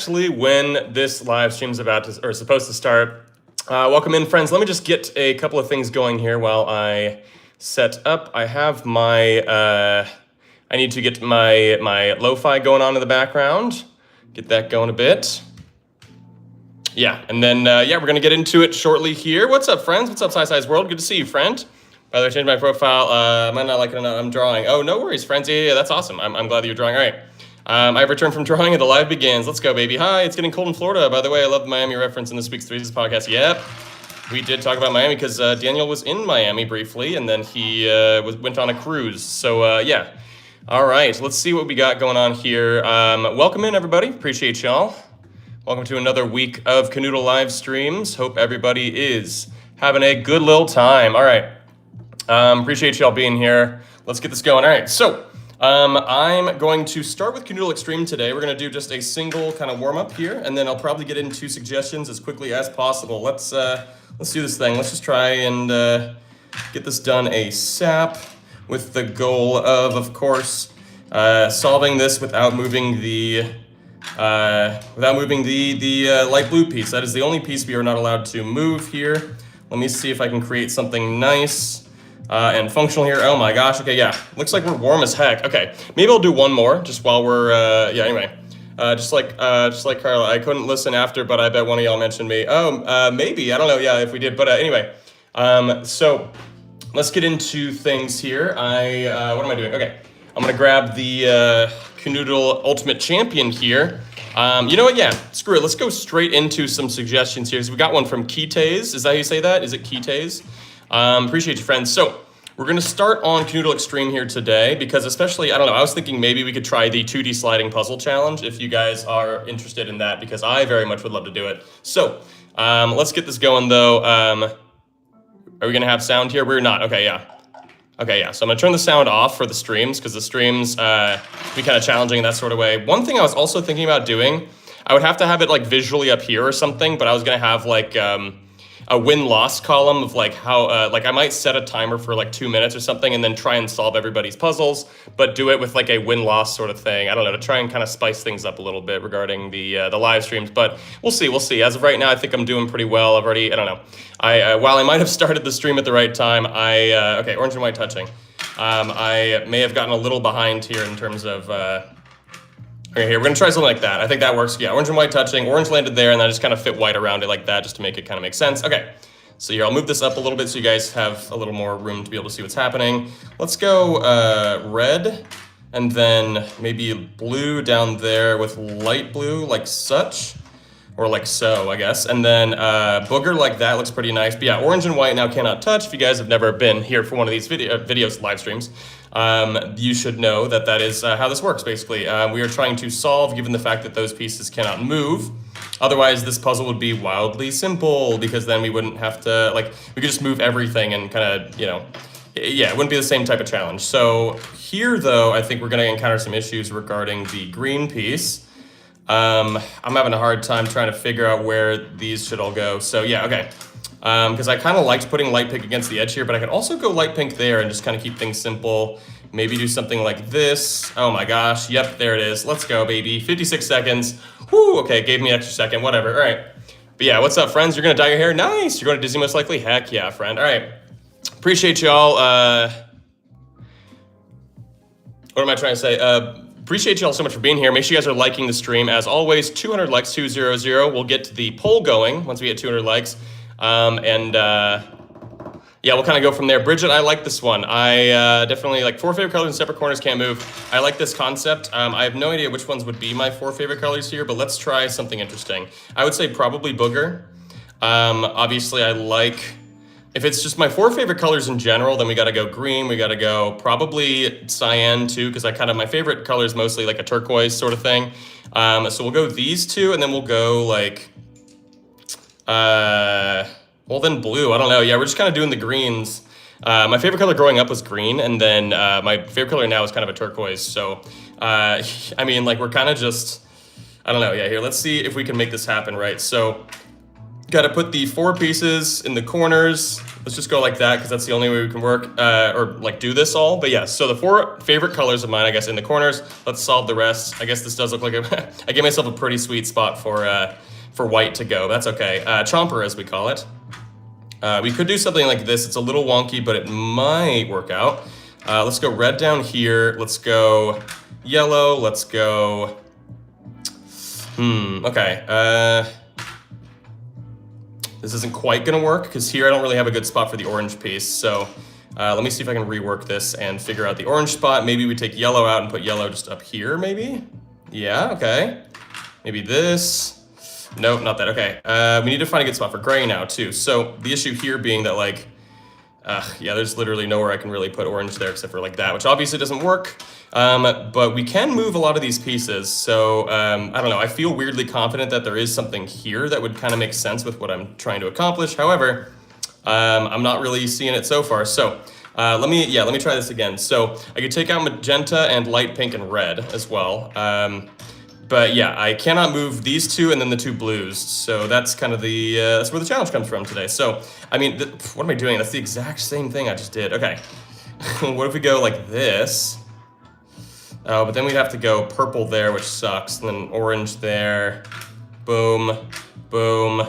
Actually, when this live stream's about to or supposed to start. Welcome in, friends. Let me just get a couple of things going here while I set up. I have my I need to get my lo-fi going on in the background. Get that going a bit. Yeah, and then yeah, we're gonna get into it shortly here. What's up, friends? What's up, Size World? Good to see you, friend. By the way, I changed my profile. I might not like it or not. I'm drawing. Oh, no worries, friends. Yeah, that's awesome. I'm glad that you're drawing. All right. I've returned from drawing and the live begins. Let's go, baby. Hi, it's getting cold in Florida. By the way, I love the Miami reference in this week's Threes podcast. Yep. We did talk about Miami because Daniel was in Miami briefly, and then he went on a cruise. So, yeah. All right, let's see what we got going on here. Welcome in, everybody. Appreciate y'all. Welcome to another week of Kanoodle live streams. Hope everybody is having a good little time. All right. Appreciate y'all being here. Let's get this going. All right, so I'm going to start with Kanoodle Extreme today. We're going to do just a single kind of warm-up here, and then I'll probably get into suggestions as quickly as possible. Let's do this thing. Let's just try and get this done ASAP with the goal of course, solving this without moving the light blue piece. That is the only piece we are not allowed to move here. Let me see if I can create something nice and functional here. Oh my gosh. Okay, yeah. Looks like we're warm as heck. Okay, maybe I'll do one more just while we're yeah. Anyway, just like Carla, I couldn't listen after, but I bet one of y'all mentioned me. Oh, maybe I don't know. Yeah, if we did, but anyway. So let's get into things here. What am I doing? Okay, I'm gonna grab the Kanoodle Ultimate Champion here. You know what? Yeah, screw it. Let's go straight into some suggestions here. So we got one from Kitays. Is that how you say that? Is it Kitays? Appreciate you, friends. So we're going to start on Kanoodle Extreme here today because especially, I don't know, I was thinking maybe we could try the 2D sliding puzzle challenge if you guys are interested in that because I very much would love to do it. So let's get this going though. Are we going to have sound here? We're not. Okay, yeah. Okay, yeah. So I'm going to turn the sound off for the streams because the streams can be kind of challenging in that sort of way. One thing I was also thinking about doing, I would have to have it like visually up here or something, but I was going to have like a win-loss column of like how, like I might set a timer for like 2 minutes or something and then try and solve everybody's puzzles, but do it with like a win-loss sort of thing. I don't know, to try and kind of spice things up a little bit regarding the live streams, but we'll see. As of right now, I think I'm doing pretty well. I've already, I don't know. While I might have started the stream at the right time, okay, orange and white touching. I may have gotten a little behind here in terms of, okay, here, we're gonna try something like that. I think that works. Yeah, orange and white touching. Orange landed there, and I just kind of fit white around it like that just to make it kind of make sense. Okay, so here, I'll move this up a little bit so you guys have a little more room to be able to see what's happening. Let's go red, and then maybe blue down there with light blue, like such, or like so, I guess. And then booger like that looks pretty nice. But yeah, orange and white now cannot touch. If you guys have never been here for one of these videos, live streams, you should know that that is how this works, basically. We are trying to solve, given the fact that those pieces cannot move. Otherwise, this puzzle would be wildly simple, because then we wouldn't have to, like, we could just move everything and kind of, you know, yeah, it wouldn't be the same type of challenge. So here, though, I think we're going to encounter some issues regarding the green piece. I'm having a hard time trying to figure out where these should all go. So yeah, okay. Because I kind of liked putting light pink against the edge here, but I could also go light pink there and just kind of keep things simple. Maybe do something like this. Oh my gosh, yep, there it is. Let's go, baby. 56 seconds. Whoo, okay, gave me an extra second, whatever, all right. But yeah, what's up, friends? You're gonna dye your hair? Nice, you're going to Disney most likely? Heck yeah, friend, all right. Appreciate y'all. What am I trying to say? Appreciate y'all so much for being here. Make sure you guys are liking the stream. As always, 200 likes, 200. We'll get the poll going once we get 200 likes. Yeah, we'll kind of go from there. Bridget, I like this one. I definitely like 4 favorite colors in separate corners can't move. I like this concept. I have no idea which ones would be my 4 favorite colors here, but let's try something interesting. I would say probably booger. Obviously, I like, if it's just my 4 favorite colors in general, then we got to go green. We got to go probably cyan too, because my favorite color is mostly like a turquoise sort of thing. So we'll go these two, and then we'll go like, well then blue, I don't know. Yeah, we're just kind of doing the greens. My favorite color growing up was green, and then my favorite color now is kind of a turquoise. So, I mean, like we're kind of just, I don't know. Yeah, here, let's see if we can make this happen, right? So Got to put the 4 pieces in the corners. Let's just go like that because that's the only way we can work or like do this all. But yeah, so the 4 favorite colors of mine, I guess, in the corners. Let's solve the rest. I guess this does look like I gave myself a pretty sweet spot for white to go. That's okay. Chomper, as we call it. We could do something like this. It's a little wonky, but it might work out. Let's go red down here. Let's go yellow. Let's go. Okay. This isn't quite gonna work because here I don't really have a good spot for the orange piece. So let me see if I can rework this and figure out the orange spot. Maybe we take yellow out and put yellow just up here, maybe? Yeah, okay. Maybe this. Nope, not that, okay. We need to find a good spot for gray now too. So the issue here being that like, yeah, there's literally nowhere I can really put orange there except for like that, which obviously doesn't work. But we can move a lot of these pieces. So I don't know, I feel weirdly confident that there is something here that would kind of make sense with what I'm trying to accomplish. However, I'm not really seeing it so far. So let me try this again. So I could take out magenta and light pink and red as well. But yeah, I cannot move these 2 and then the 2 blues. So that's kind of the, that's where the challenge comes from today. So, I mean, what am I doing? That's the exact same thing I just did. Okay. What if we go like this? Oh, but then we'd have to go purple there, which sucks. And then orange there. Boom. Boom.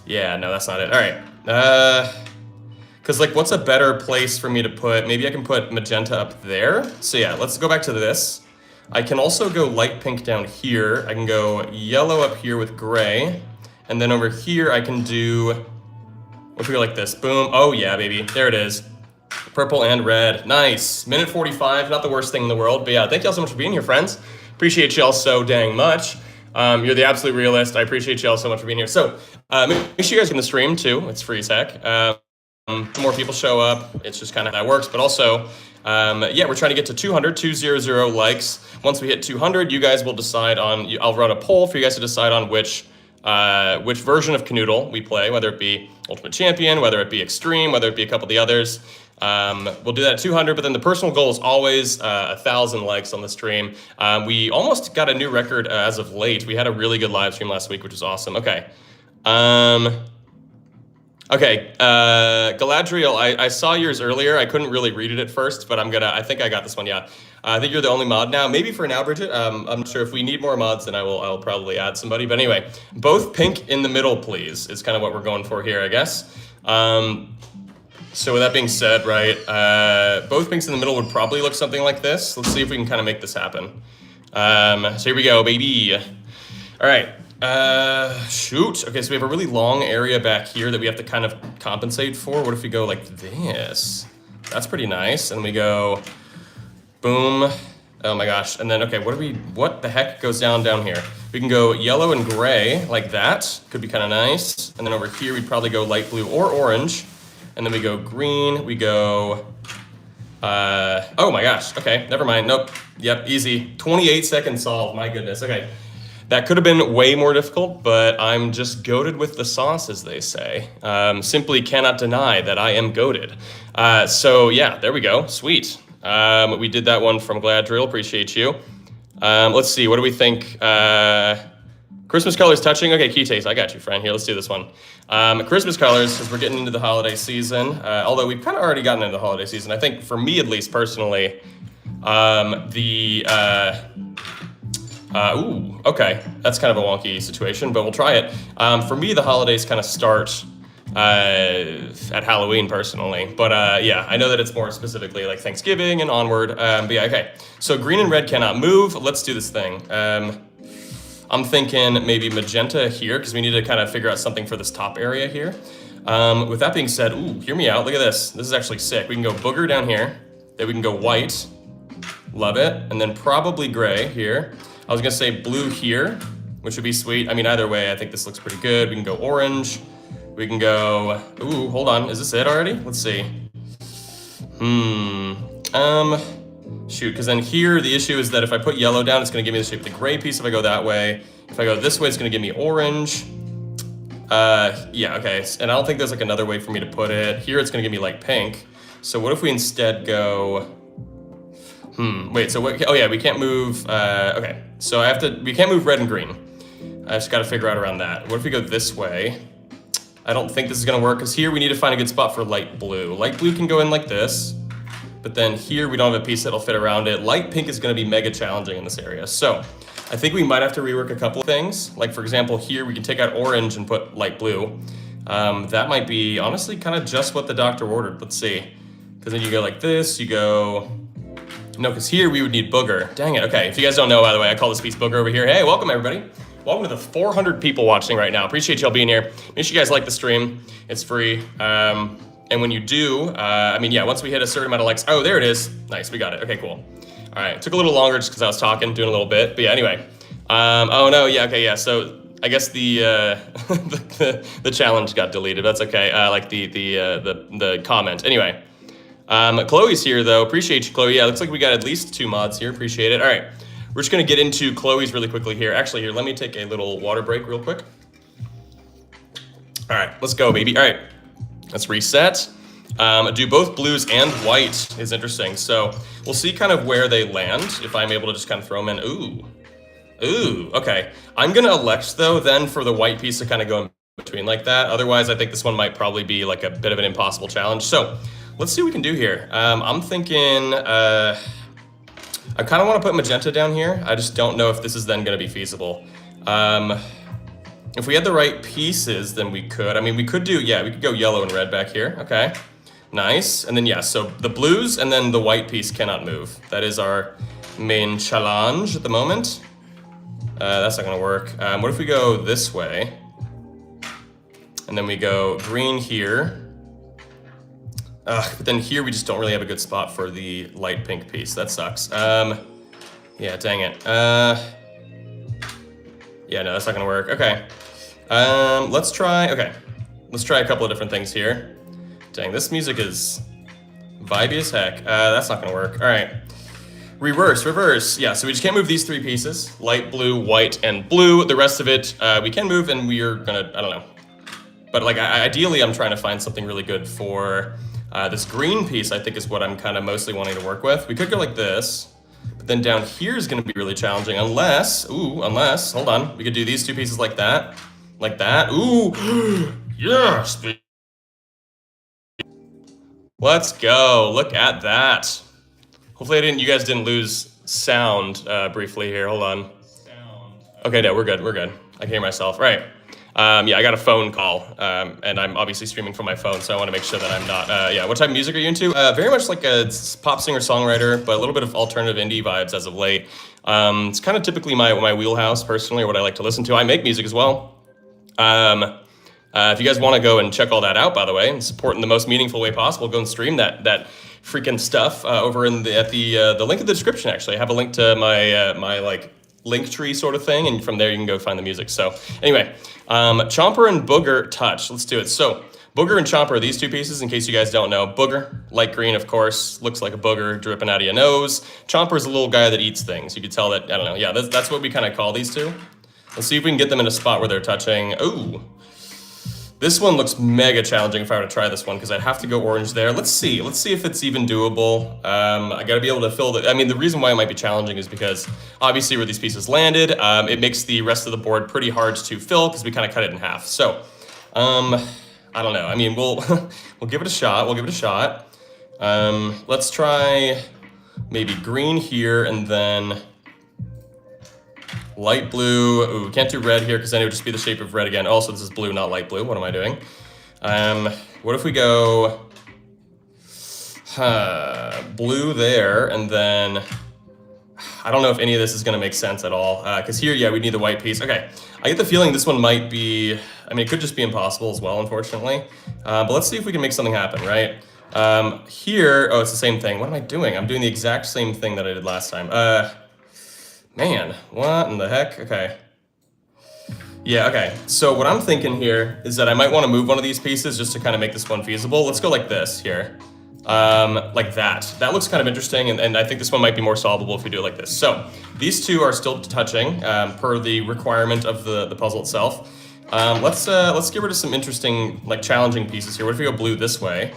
Yeah, no, that's not it. All right. Because like, what's a better place for me to put? Maybe I can put magenta up there. So yeah, let's go back to this. I can also go light pink down here. I can go yellow up here with gray. And then over here, I can do, what if we go like this? Boom. Oh yeah, baby. There it is. Purple and red. Nice. Minute 45, not the worst thing in the world. But yeah, thank y'all so much for being here, friends. Appreciate y'all so dang much. You're the absolute realist. I appreciate y'all so much for being here. So make sure you guys can stream too. It's free as heck. The more people show up, it's just kind of how that works. But also, yeah, we're trying to get to 200 likes. Once we hit 200, you guys will decide on, I'll run a poll for you guys to decide on which version of Kanoodle we play, whether it be Ultimate Champion, whether it be Extreme, whether it be a couple of the others. We'll do that at 200, but then the personal goal is always 1,000 likes on the stream. We almost got a new record as of late. We had a really good live stream last week, which was awesome. Okay. Okay, Galadriel, I saw yours earlier. I couldn't really read it at first, but I think I got this one, yeah. I think you're the only mod now. Maybe for now, Bridget. I'm not sure if we need more mods, then I'll probably add somebody. But anyway, both pink in the middle, please, is kind of what we're going for here, I guess. So with that being said, right, both pinks in the middle would probably look something like this. Let's see if we can kind of make this happen. So here we go, baby. All right. Shoot. Okay, so we have a really long area back here that we have to kind of compensate for. What if we go like this? That's pretty nice. And we go boom. Oh my gosh. And then, okay, what the heck goes down here? We can go yellow and gray like that. Could be kind of nice. And then over here, we'd probably go light blue or orange. And then we go green. We go, oh my gosh. Okay, never mind. Nope. Yep, easy. 28-second solve. My goodness. Okay. That could have been way more difficult, but I'm just goated with the sauce, as they say. Simply cannot deny that I am goated. So yeah, there we go. Sweet. We did that one from Galadriel. Appreciate you. Let's see. What do we think? Christmas colors touching. Okay, key taste. I got you, friend. Here, let's do this one. Christmas colors, because we're getting into the holiday season. Although we've kind of already gotten into the holiday season. I think for me, at least personally, ooh, okay. That's kind of a wonky situation, but we'll try it. For me, the holidays kind of start at Halloween, personally. But yeah, I know that it's more specifically like Thanksgiving and onward. But yeah, okay. So green and red cannot move. Let's do this thing. I'm thinking maybe magenta here, because we need to kind of figure out something for this top area here. With that being said, ooh, hear me out. Look at this. This is actually sick. We can go booger down here. Then we can go white. Love it. And then probably gray here. I was gonna say blue here, which would be sweet. I mean, either way, I think this looks pretty good. We can go orange. We can go, ooh, hold on. Is this it already? Let's see. Shoot, because then here, the issue is that if I put yellow down, it's gonna give me the shape of the gray piece if I go that way. If I go this way, it's gonna give me orange. Yeah, okay. And I don't think there's like another way for me to put it. Here, it's gonna give me like pink. So what if we instead go, wait, so what, oh yeah, we can't move, okay. So we can't move red and green. I just gotta figure out around that. What if we go this way? I don't think this is gonna work, because here we need to find a good spot for light blue. Light blue can go in like this, but then here we don't have a piece that'll fit around it. Light pink is gonna be mega challenging in this area. So I think we might have to rework a couple of things. Like for example, here we can take out orange and put light blue. That might be honestly kind of just what the doctor ordered. Let's see. Because then you go like this, you go, no, because here we would need booger. Dang it, okay. If you guys don't know, by the way, I call this piece booger over here. Hey, welcome everybody. Welcome to the 400 people watching right now. Appreciate y'all being here. Make sure you guys like the stream. It's free. And when you do, I mean, yeah, once we hit a certain amount of likes, oh, there it is. Nice, we got it, okay, cool. All right, took a little longer just because I was talking, doing a little bit, but yeah, anyway. Oh no, yeah, okay, yeah, so I guess the the challenge got deleted. That's okay, like the comment. Anyway, Chloe's here though, appreciate you, Chloe. Yeah, looks like we got at least 2 mods here, appreciate it. All right, we're just gonna get into Chloe's really quickly here. Actually, here, let me take a little water break real quick. All right, let's go, baby. All right, let's reset. Do both blues and white is interesting. So we'll see kind of where they land, if I'm able to just kind of throw them in. Ooh, okay. I'm gonna elect though then for the white piece to kind of go in between like that. Otherwise, I think this one might probably be like a bit of an impossible challenge. So let's see what we can do here. I'm thinking, I kind of want to put magenta down here. I just don't know if this is then gonna be feasible. If we had the right pieces, then we could. I mean, we could do, yeah, we could go yellow and red back here. Okay, nice. And then, yeah, so the blues and then the white piece cannot move. That is our main challenge at the moment. That's not gonna work. What if we go this way? And then we go green here. But then here we just don't really have a good spot for the light pink piece. That sucks. Yeah, dang it. Yeah, no, that's not gonna work. Okay. Let's try a couple of different things here. Dang, this music is vibey as heck. That's not gonna work. All right. Reverse. Yeah, so we just can't move these 3 pieces. Light blue, white, and blue. The rest of it, we can move, and we're gonna, I don't know. But like, ideally, I'm trying to find something really good for this green piece, I think is what I'm kind of mostly wanting to work with. We could go like this, but then down here is gonna be really challenging unless, hold on. We could do these 2 pieces like that. Ooh, yes. Let's go, look at that. Hopefully you guys didn't lose sound briefly here. Hold on. Okay, no, we're good. I can hear myself. Right. Yeah, I got a phone call, and I'm obviously streaming from my phone, so I want to make sure that I'm not. Yeah, what type of music are you into? Very much like a pop singer-songwriter, but a little bit of alternative indie vibes as of late. It's kind of typically my wheelhouse personally, or what I like to listen to. I make music as well. If you guys want to go and check all that out, by the way, and support in the most meaningful way possible, go and stream that freaking stuff over in the link in the description. Actually, I have a link to my my like link tree sort of thing, and from there you can go find the music. So anyway, Chomper and Booger touch. Let's do it. So Booger and Chomper are these 2 pieces, in case you guys don't know. Booger, light green, of course, looks like a booger dripping out of your nose. Chomper's a little guy that eats things. You could tell that, I don't know. Yeah, that's what we kind of call these 2. Let's see if we can get them in a spot where they're touching. Ooh. This one looks mega challenging if I were to try this one, because I'd have to go orange there. Let's see if it's even doable. I gotta be able to fill I mean, the reason why it might be challenging is because obviously where these pieces landed, it makes the rest of the board pretty hard to fill because we kind of cut it in half. So, I don't know. I mean, we'll give it a shot. Let's try maybe green here and then light blue. Ooh, can't do red here because then it would just be the shape of red again. Also, this is blue, not light blue. What am I doing? What if we go blue there, and then I don't know if any of this is gonna make sense at all. Because here, yeah, we need the white piece. Okay, I get the feeling this one might be, I mean, it could just be impossible as well, unfortunately. But let's see if we can make something happen, right? Here, oh, it's the same thing. What am I doing? I'm doing the exact same thing that I did last time. Man, what in the heck? Okay. Yeah, okay. So what I'm thinking here is that I might want to move one of these pieces just to kind of make this one feasible. Let's go like this here. Like that. That looks kind of interesting, and I think this one might be more solvable if we do it like this. So these 2 are still touching per the requirement of the puzzle itself. Let's get rid of some interesting, like, challenging pieces here. What if we go blue this way?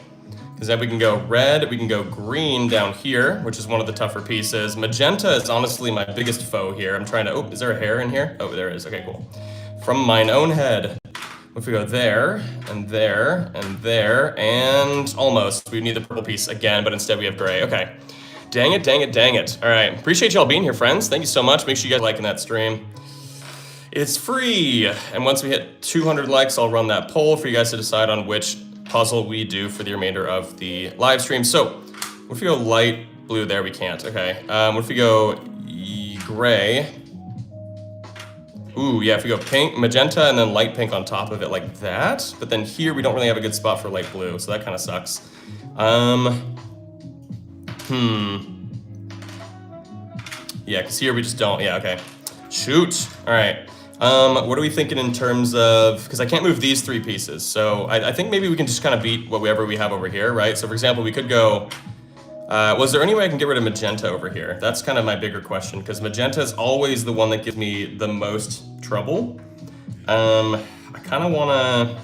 Because then we can go red, we can go green down here, which is one of the tougher pieces. Magenta is honestly my biggest foe here. I'm trying to, oh, is there a hair in here? Oh, there is, okay, cool. From mine own head. What If we go there, and there, and there, and almost. We need the purple piece again, but instead we have gray. Okay. Dang it, dang it, dang it. All right. Appreciate y'all being here, friends. Thank you so much. Make sure you guys liking that stream. It's free. And once we hit 200 likes, I'll run that poll for you guys to decide on which puzzle we do for the remainder of the live stream. So, what if we go light blue? There, we can't. Okay. What if we go gray? Ooh, yeah, if we go pink, magenta, and then light pink on top of it like that. But then here, we don't really have a good spot for light blue, so that kind of sucks. Yeah, because here we just don't. Yeah, okay. Shoot. All right. What are we thinking in terms of, because I can't move these 3 pieces, so I think maybe we can just kind of beat whatever we have over here, right? So for example, we could go, was there any way I can get rid of magenta over here? That's kind of my bigger question, because magenta is always the one that gives me the most trouble. I kind of want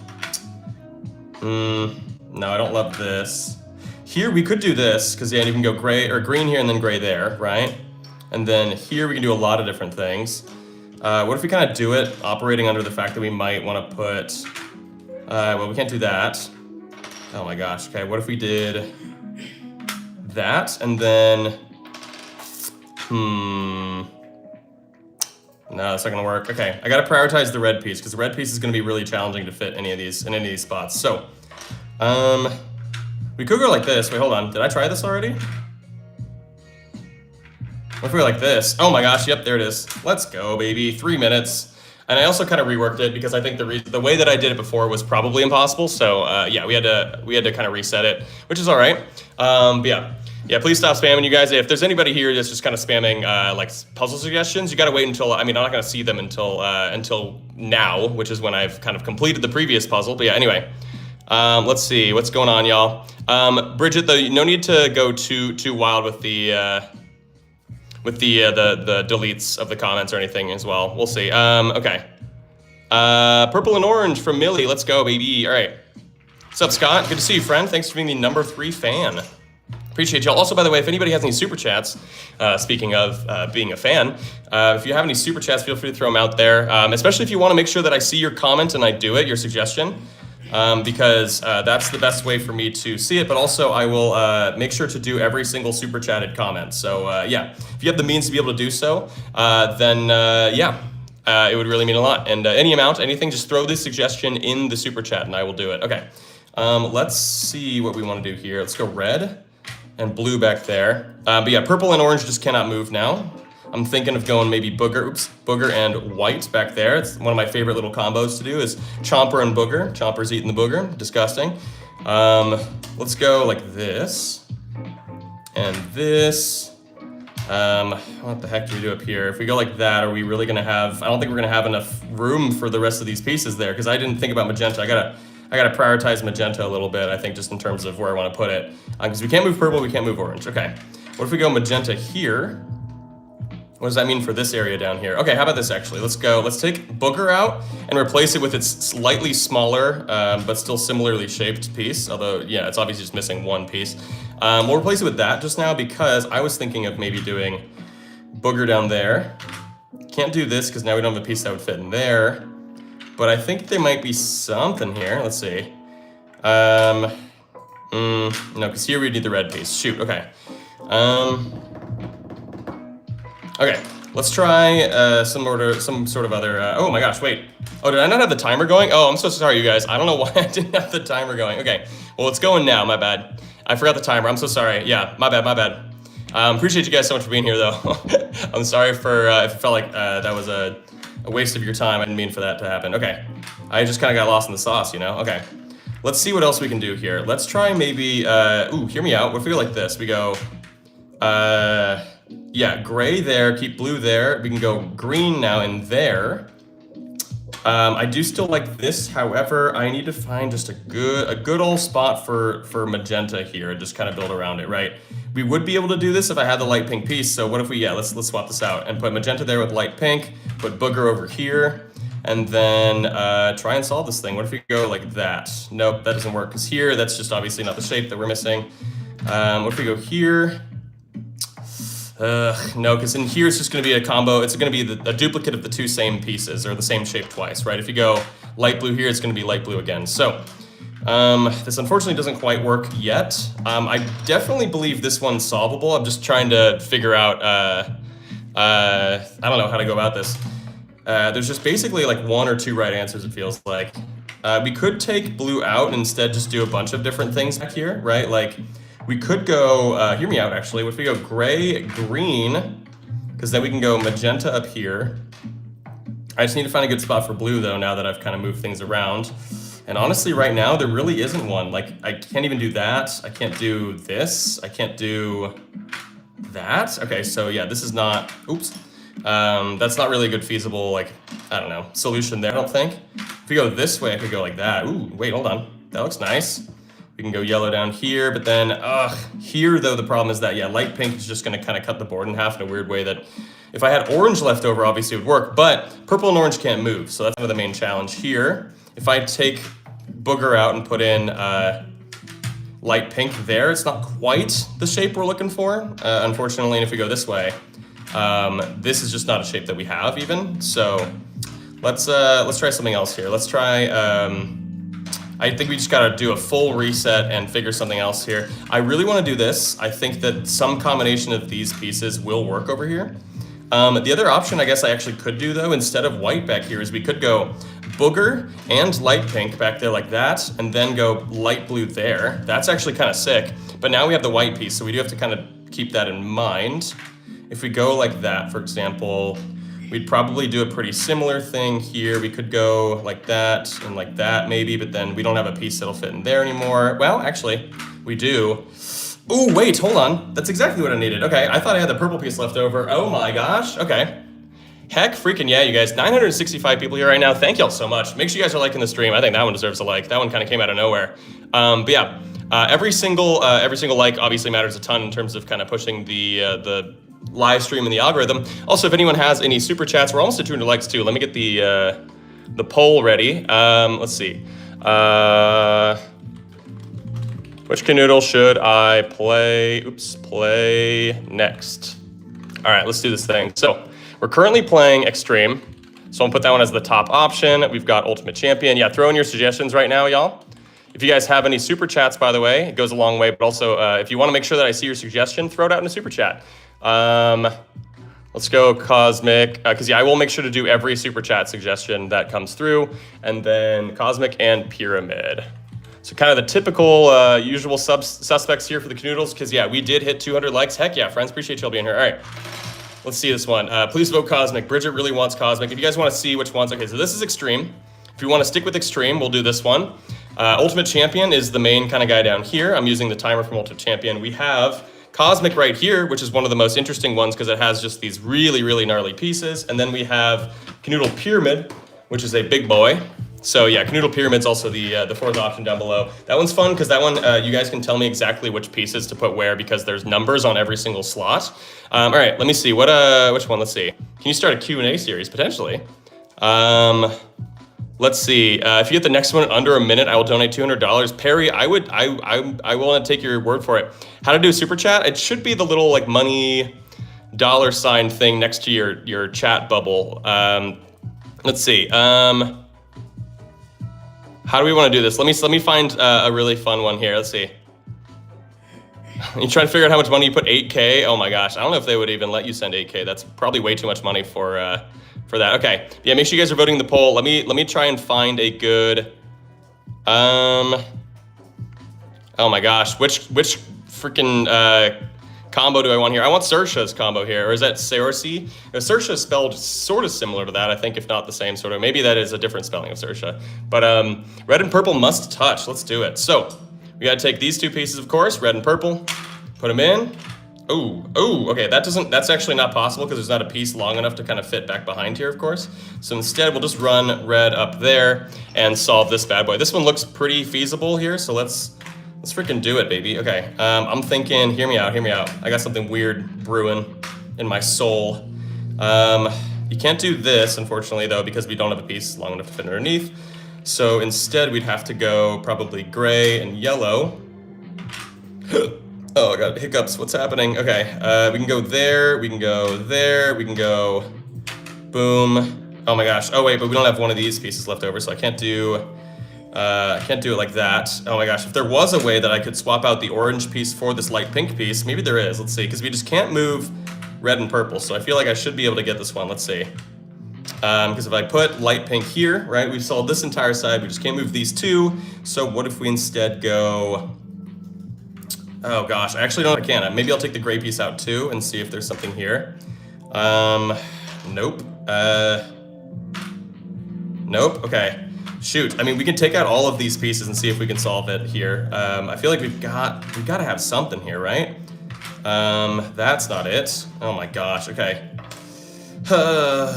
to, no, I don't love this. Here we could do this, because yeah, you can go gray, or green here and then gray there, right? And then here we can do a lot of different things. What if we kind of do it operating under the fact that we might want to put, well, we can't do that. Oh my gosh, okay, what if we did that and then, no, that's not gonna work. Okay, I gotta prioritize the red piece because the red piece is gonna be really challenging to fit in any of these spots. So, we could go like this. Wait, hold on, did I try this already? What if we go like this? Oh my gosh, yep, there it is. Let's go, baby, 3 minutes. And I also kind of reworked it because I think the way that I did it before was probably impossible. So yeah, we had to kind of reset it, which is all right. But yeah, please stop spamming, you guys. If there's anybody here that's just kind of spamming like puzzle suggestions, you got to wait until, I mean, I'm not going to see them until now, which is when I've kind of completed the previous puzzle. But yeah, anyway, let's see what's going on, y'all. Bridget, though, no need to go too wild with the deletes of the comments or anything as well. We'll see. Okay. Purple and orange from Millie. Let's go, baby. All right. What's up, Scott? Good to see you, friend. Thanks for being the number 3 fan. Appreciate y'all. Also, by the way, if anybody has any super chats, speaking of being a fan, if you have any super chats, feel free to throw them out there. Especially if you want to make sure that I see your comment and I do it, your suggestion. Because that's the best way for me to see it, but also I will make sure to do every single super chatted comment. So yeah, if you have the means to be able to do so, then yeah, it would really mean a lot. And any amount, anything, just throw the suggestion in the super chat and I will do it. Okay, let's see what we want to do here. Let's go red and blue back there. But yeah, purple and orange just cannot move now. I'm thinking of going maybe booger and white back there. It's one of my favorite little combos to do is chomper and booger. Chomper's eating the booger, disgusting. Let's go like this and this. What the heck do we do up here? If we go like that, are we really gonna have, I don't think we're gonna have enough room for the rest of these pieces there because I didn't think about magenta. I gotta prioritize magenta a little bit, I think, just in terms of where I wanna put it. Because we can't move purple, we can't move orange. Okay, what if we go magenta here? What does that mean for this area down here? Okay, how about this actually? Let's take booger out and replace it with its slightly smaller, but still similarly shaped piece. Although, yeah, it's obviously just missing one piece. We'll replace it with that just now because I was thinking of maybe doing booger down there. Can't do this because now we don't have a piece that would fit in there. But I think there might be something here. Let's see. No, because here we need the red piece. Shoot, okay. Okay, let's try some sort of other, oh my gosh, wait. Oh, did I not have the timer going? Oh, I'm so sorry, you guys. I don't know why I didn't have the timer going. Okay, well, it's going now, my bad. I forgot the timer, I'm so sorry. Yeah, my bad. Appreciate you guys so much for being here, though. I'm sorry for if it felt like that was a waste of your time. I didn't mean for that to happen. Okay, I just kind of got lost in the sauce, you know? Okay, let's see what else we can do here. Let's try maybe, ooh, hear me out. What if we go like this? We go, yeah, gray there, keep blue there. We can go green now in there. I do still like this, however, I need to find just a good old spot for magenta here and just kind of build around it, right? We would be able to do this if I had the light pink piece, so what if we, yeah, let's swap this out and put magenta there with light pink, put booger over here, and then try and solve this thing. What if we go like that? Nope, that doesn't work, because here, that's just obviously not the shape that we're missing. What if we go here? No, because in here it's just going to be a combo. It's going to be a duplicate of the two same pieces, or the same shape twice, right? If you go light blue here, it's gonna be light blue again. So this unfortunately doesn't quite work yet. I definitely believe this one's solvable. I'm just trying to figure out, I don't know how to go about this. There's just basically like 1 or 2 right answers, it feels like. We could take blue out and instead just do a bunch of different things back here, right? Like we could go, hear me out actually, if we go gray, green, because then we can go magenta up here. I just need to find a good spot for blue though, now that I've kind of moved things around. And honestly, right now, there really isn't one. Like, I can't even do that. I can't do this. I can't do that. Okay, so yeah, this is not, oops. That's not really a good feasible, like, I don't know, solution there, I don't think. If we go this way, I could go like that. Ooh, wait, hold on. That looks nice. We can go yellow down here, but then, here though, the problem is that, yeah, light pink is just gonna kind of cut the board in half in a weird way that if I had orange left over, obviously it would work, but purple and orange can't move, so that's kind of the main challenge here. If I take booger out and put in light pink there, it's not quite the shape we're looking for, unfortunately, and if we go this way, this is just not a shape that we have even, so let's try something else here. Let's try, I think we just gotta do a full reset and figure something else here. I really wanna do this. I think that some combination of these pieces will work over here. The other option I guess I actually could do though, instead of white back here, is we could go booger and light pink back there like that, and then go light blue there. That's actually kind of sick, but now we have the white piece, so we do have to kind of keep that in mind. If we go like that, for example, we'd probably do a pretty similar thing here. We could go like that and like that maybe, but then we don't have a piece that'll fit in there anymore. Well, actually, we do. Ooh, wait, hold on. That's exactly what I needed. Okay, I thought I had the purple piece left over. Oh my gosh, okay. Heck freaking yeah, you guys. 965 people here right now. Thank y'all so much. Make sure you guys are liking the stream. I think that one deserves a like. That one kind of came out of nowhere. But yeah, every single like obviously matters a ton in terms of kind of pushing the live stream and the algorithm. Also, if anyone has any super chats, we're almost at 200 likes too. Let me get the poll ready. Let's see. Which Kanoodle should I play next? All right, let's do this thing. So we're currently playing Extreme. So I'll put that one as the top option. We've got Ultimate Champion. Yeah, throw in your suggestions right now, y'all. If you guys have any super chats, by the way, it goes a long way. But also, if you want to make sure that I see your suggestion, throw it out in a super chat. Let's go Cosmic, because yeah, I will make sure to do every super chat suggestion that comes through. And then Cosmic and Pyramid. So kind of the typical usual suspects here for the Kanoodles, because yeah, we did hit 200 likes. Heck yeah, friends, appreciate y'all being here. All right, let's see this one. Please vote Cosmic. Bridget really wants Cosmic. If you guys want to see which ones, okay, so this is Extreme. If you want to stick with Extreme, we'll do this one. Ultimate Champion is the main kind of guy down here. I'm using the timer from Ultimate Champion. We have Cosmic right here, which is one of the most interesting ones because it has just these really, really gnarly pieces. And then we have Kanoodle Pyramid, which is a big boy. So yeah, Kanoodle Pyramid's also the fourth option down below. That one's fun because that one, you guys can tell me exactly which pieces to put where because there's numbers on every single slot. All right, let me see. Which one? Let's see. Can you start a Q&A series potentially? Let's see. If you get the next one in under a minute, I will donate $200. Perry, I will take your word for it. How to do super chat? It should be the little like money $ thing next to your chat bubble. Let's see. How do we want to do this? Let me find a really fun one here. Let's see. You trying to figure out how much money you put? 8K? Oh my gosh. I don't know if they would even let you send 8K. That's probably way too much money for that. Okay. Yeah, make sure you guys are voting the poll. Let me try and find a good oh my gosh. Which freaking combo do I want here? I want Saoirse's combo here, or is that Saoirse? Saoirse is spelled sort of similar to that, I think, if not the same sort of. Maybe that is a different spelling of Saoirse. But red and purple must touch. Let's do it. So we gotta take these two pieces, of course, red and purple, put them in. Oh, okay, that's actually not possible because there's not a piece long enough to kind of fit back behind here, of course. So instead, we'll just run red up there and solve this bad boy. This one looks pretty feasible here, so let's freaking do it, baby. Okay, I'm thinking, hear me out. I got something weird brewing in my soul. You can't do this, unfortunately, though, because we don't have a piece long enough to fit underneath. So instead, we'd have to go probably gray and yellow. Oh, I got hiccups. What's happening? Okay, we can go there, we can go there, we can go boom, Oh my gosh. Oh wait, but we don't have one of these pieces left over, so I can't do it like that. Oh my gosh, if there was a way that I could swap out the orange piece for this light pink piece, maybe there is, let's see, because we just can't move red and purple, so I feel like I should be able to get this one, let's see. Because if I put light pink here, right, we've solved this entire side, we just can't move these two, so what if we instead go, oh gosh, I actually don't know if I can. Maybe I'll take the gray piece out too and see if there's something here. Nope. Nope, okay. Shoot, I mean, we can take out all of these pieces and see if we can solve it here. I feel like we've got to have something here, right? That's not it. Oh my gosh, okay.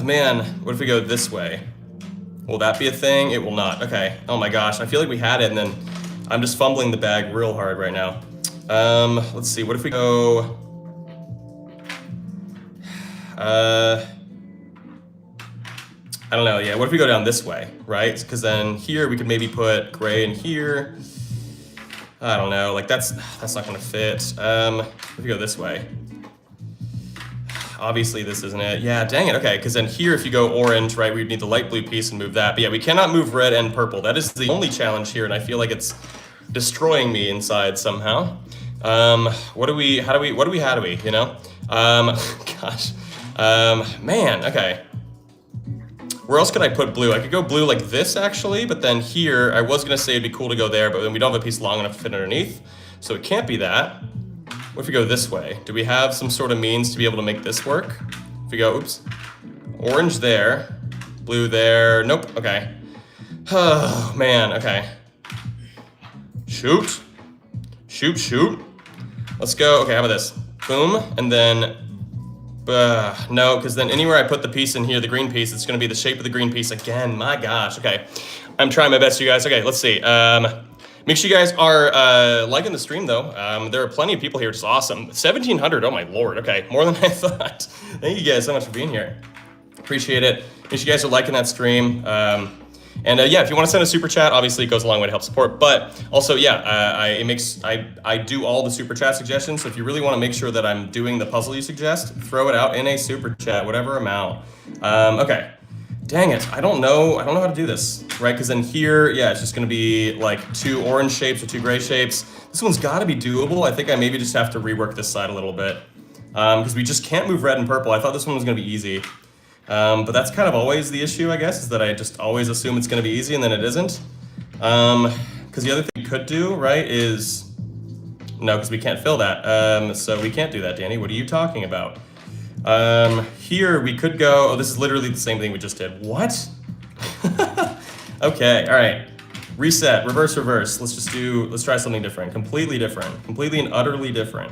Man, what if we go this way? Will that be a thing? It will not, okay. Oh my gosh, I feel like we had it and then I'm just fumbling the bag real hard right now. Let's see, what if we go... I don't know, yeah, what if we go down this way, right? Because then here we could maybe put gray in here. I don't know, like that's not gonna fit. If we go this way. Obviously this isn't it. Yeah, dang it, okay, because then here if you go orange, right, we'd need the light blue piece and move that. But yeah, we cannot move red and purple. That is the only challenge here, and I feel like it's destroying me inside somehow. What do we, you know? Gosh, man, okay. Where else could I put blue? I could go blue like this actually, but then here, I was gonna say it'd be cool to go there, but then we don't have a piece long enough to fit underneath. So it can't be that. What if we go this way? Do we have some sort of means to be able to make this work? If we go, oops, orange there, blue there, nope, okay. Oh man, okay. Shoot. Let's go, okay, how about this? Boom, and then, no, because then anywhere I put the piece in here, the green piece, it's gonna be the shape of the green piece again, my gosh, okay. I'm trying my best, you guys. Okay, let's see. Make sure you guys are liking the stream though. There are plenty of people here, which is awesome. 1,700, oh my lord, okay, more than I thought. Thank you guys so much for being here. Appreciate it. Make sure you guys are liking that stream. And yeah, if you want to send a super chat, obviously it goes a long way to help support. But also, yeah, I do all the super chat suggestions. So if you really want to make sure that I'm doing the puzzle you suggest, throw it out in a super chat, whatever amount. Okay, dang it, I don't know how to do this, right? Because then here, yeah, it's just going to be like 2 orange shapes or 2 gray shapes. This one's got to be doable. I think I maybe just have to rework this side a little bit because we just can't move red and purple. I thought this one was going to be easy. But that's kind of always the issue, I guess, is that I just always assume it's going to be easy and then it isn't. Because the other thing we could do, right, is... No, because we can't fill that. So we can't do that, Danny. What are you talking about? Here we could go... Oh, this is literally the same thing we just did. What? Okay, all right. Reset, reverse. Let's try something different. Completely different. Completely and utterly different.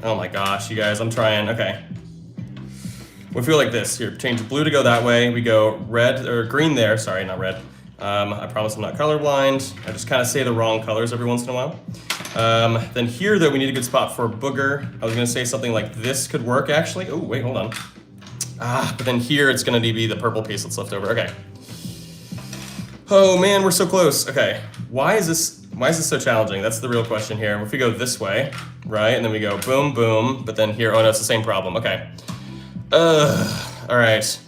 Oh my gosh, you guys, I'm trying, okay. We feel like this, here, change blue to go that way, we go red, or green there, sorry, not red. I promise I'm not colorblind, I just kind of say the wrong colors every once in a while. Then here, though, we need a good spot for booger. I was gonna say something like this could work, actually. Oh, wait, hold on. But then here, it's gonna be the purple piece that's left over, okay. Oh man, we're so close, okay. Why is this so challenging? That's the real question here. If we go this way, right, and then we go boom, boom, but then here, oh no, it's the same problem, okay. All right.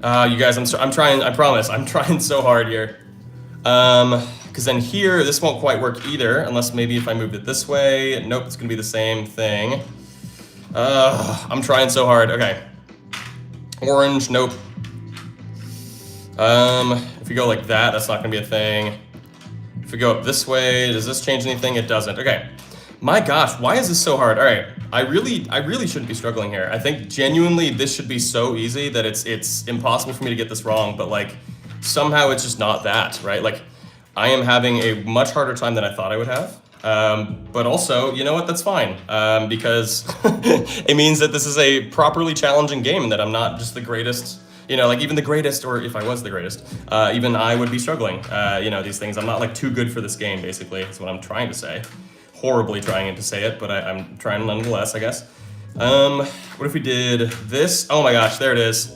You guys, I'm trying, I promise, I'm trying so hard here. Because then here, this won't quite work either, unless maybe if I moved it this way. Nope, it's gonna be the same thing. I'm trying so hard, okay. Orange, nope. If we go like that, that's not gonna be a thing. If we go up this way, does this change anything? It doesn't. Okay. My gosh, why is this so hard? All right, I really shouldn't be struggling here. I think genuinely this should be so easy that it's impossible for me to get this wrong, but like somehow it's just not that, right? Like I am having a much harder time than I thought I would have. But also, you know what, that's fine, because it means that this is a properly challenging game and that I'm not just the greatest. You know, like even the greatest, or if I was the greatest, even I would be struggling. You know, these things, I'm not like too good for this game, basically, is what I'm trying to say. Horribly trying to say it, but I'm trying nonetheless, I guess. What if we did this? Oh my gosh, there it is.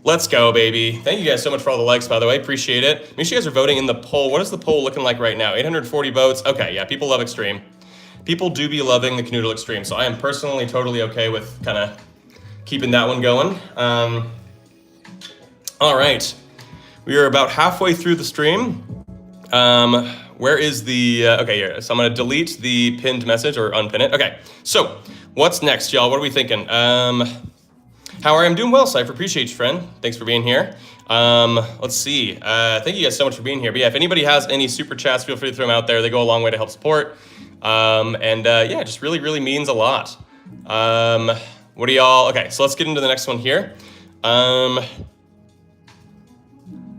Let's go, baby. Thank you guys so much for all the likes, by the way, appreciate it. Make sure you guys are voting in the poll. What is the poll looking like right now? 840 votes, okay, yeah, people love extreme. people do be loving the Kanoodle Extreme, so I am personally totally okay with kind of keeping that one going. All right, we are about halfway through the stream. Where is the, okay, here, so I'm gonna delete the pinned message or unpin it. Okay, so what's next, y'all? What are we thinking? How are you? I'm doing well, Cypher. Appreciate you, friend. Thanks for being here. Let's see. Thank you guys so much for being here. But yeah, if anybody has any super chats, feel free to throw them out there. They go a long way to help support. Yeah, it just really, really means a lot. What do y'all, okay, so let's get into the next one here.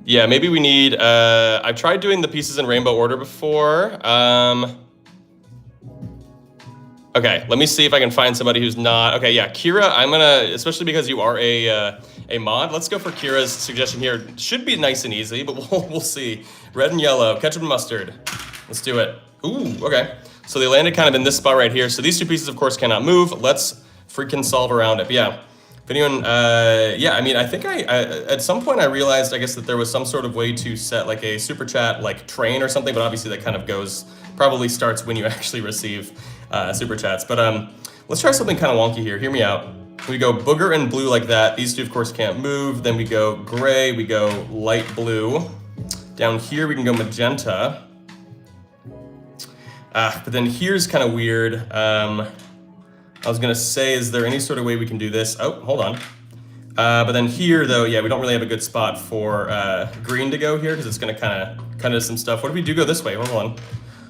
Yeah, maybe we need, I've tried doing the pieces in rainbow order before. Okay, let me see if I can find somebody who's not. Okay, yeah, Kira, I'm gonna, especially because you are a mod, let's go for Kira's suggestion here. Should be nice and easy, but we'll see. Red and yellow, ketchup and mustard. Let's do it. Ooh, okay. So they landed kind of in this spot right here. So these two pieces, of course, cannot move. Let's freaking solve around it. But yeah, if anyone, yeah, I mean, I think I at some point I realized, I guess, that there was some sort of way to set like a super chat, like train or something, but obviously that kind of goes, probably starts when you actually receive super chats. But let's try something kind of wonky here. Hear me out. We go booger and blue like that. These two, of course, can't move. Then we go gray. We go light blue. Down here, we can go magenta. But then here's kind of weird. I was going to say, is there any sort of way we can do this? Oh, hold on. But then here, though, yeah, we don't really have a good spot for green to go here because it's going to kind of cut into some stuff. What if we do go this way? Hold on.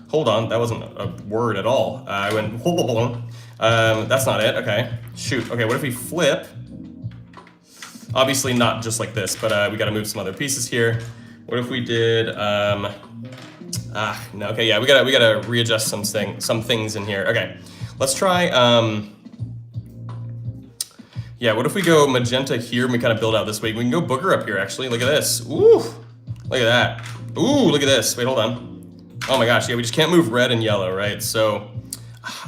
Hold on, that wasn't a word at all. I went, hold on. That's not it, okay. Shoot, okay, what if we flip? Obviously not just like this, but we gotta move some other pieces here. What if we did, no, okay, yeah, we gotta readjust some things in here. Okay, let's try, yeah, what if we go magenta here and we kind of build out this way? We can go booger up here, actually, look at this. Ooh, look at that. Ooh, look at this, wait, hold on. Oh my gosh, yeah, we just can't move red and yellow, right? So,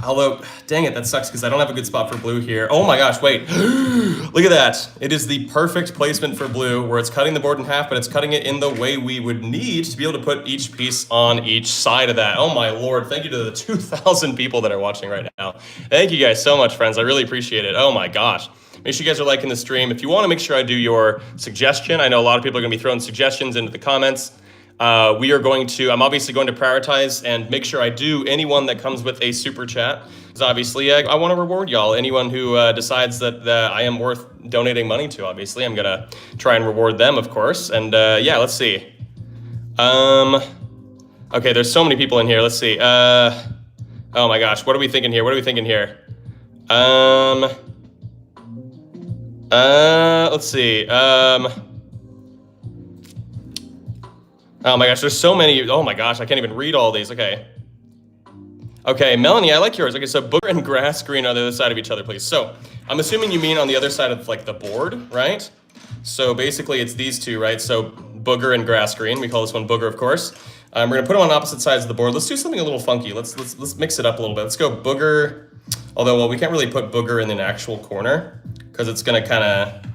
although, dang it, that sucks because I don't have a good spot for blue here. Oh my gosh, wait. Look at that. It is the perfect placement for blue where it's cutting the board in half, but it's cutting it in the way we would need to be able to put each piece on each side of that. Oh my Lord, thank you to the 2,000 people that are watching right now. Thank you guys so much, friends. I really appreciate it. Oh my gosh. Make sure you guys are liking the stream. If you want to make sure I do your suggestion, I know a lot of people are going to be throwing suggestions into the comments. We are going to, I'm obviously going to prioritize and make sure I do anyone that comes with a super chat. Because obviously I want to reward y'all. Anyone who decides that I am worth donating money to, obviously, I'm going to try and reward them, of course. And yeah, let's see. Okay, there's so many people in here. Let's see. Oh my gosh, what are we thinking here? What are we thinking here? Let's see. Oh my gosh, there's so many. Oh my gosh, I can't even read all these. Okay. Okay, Melanie, I like yours. Okay, so booger and grass green on the other side of each other, please. So I'm assuming you mean on the other side of like the board, right? So basically it's these two, right? So booger and grass green. We call this one booger, of course. We're gonna put them on opposite sides of the board. Let's do something a little funky. Let's mix it up a little bit. Let's go booger. Although, well, we can't really put booger in an actual corner because it's gonna kind of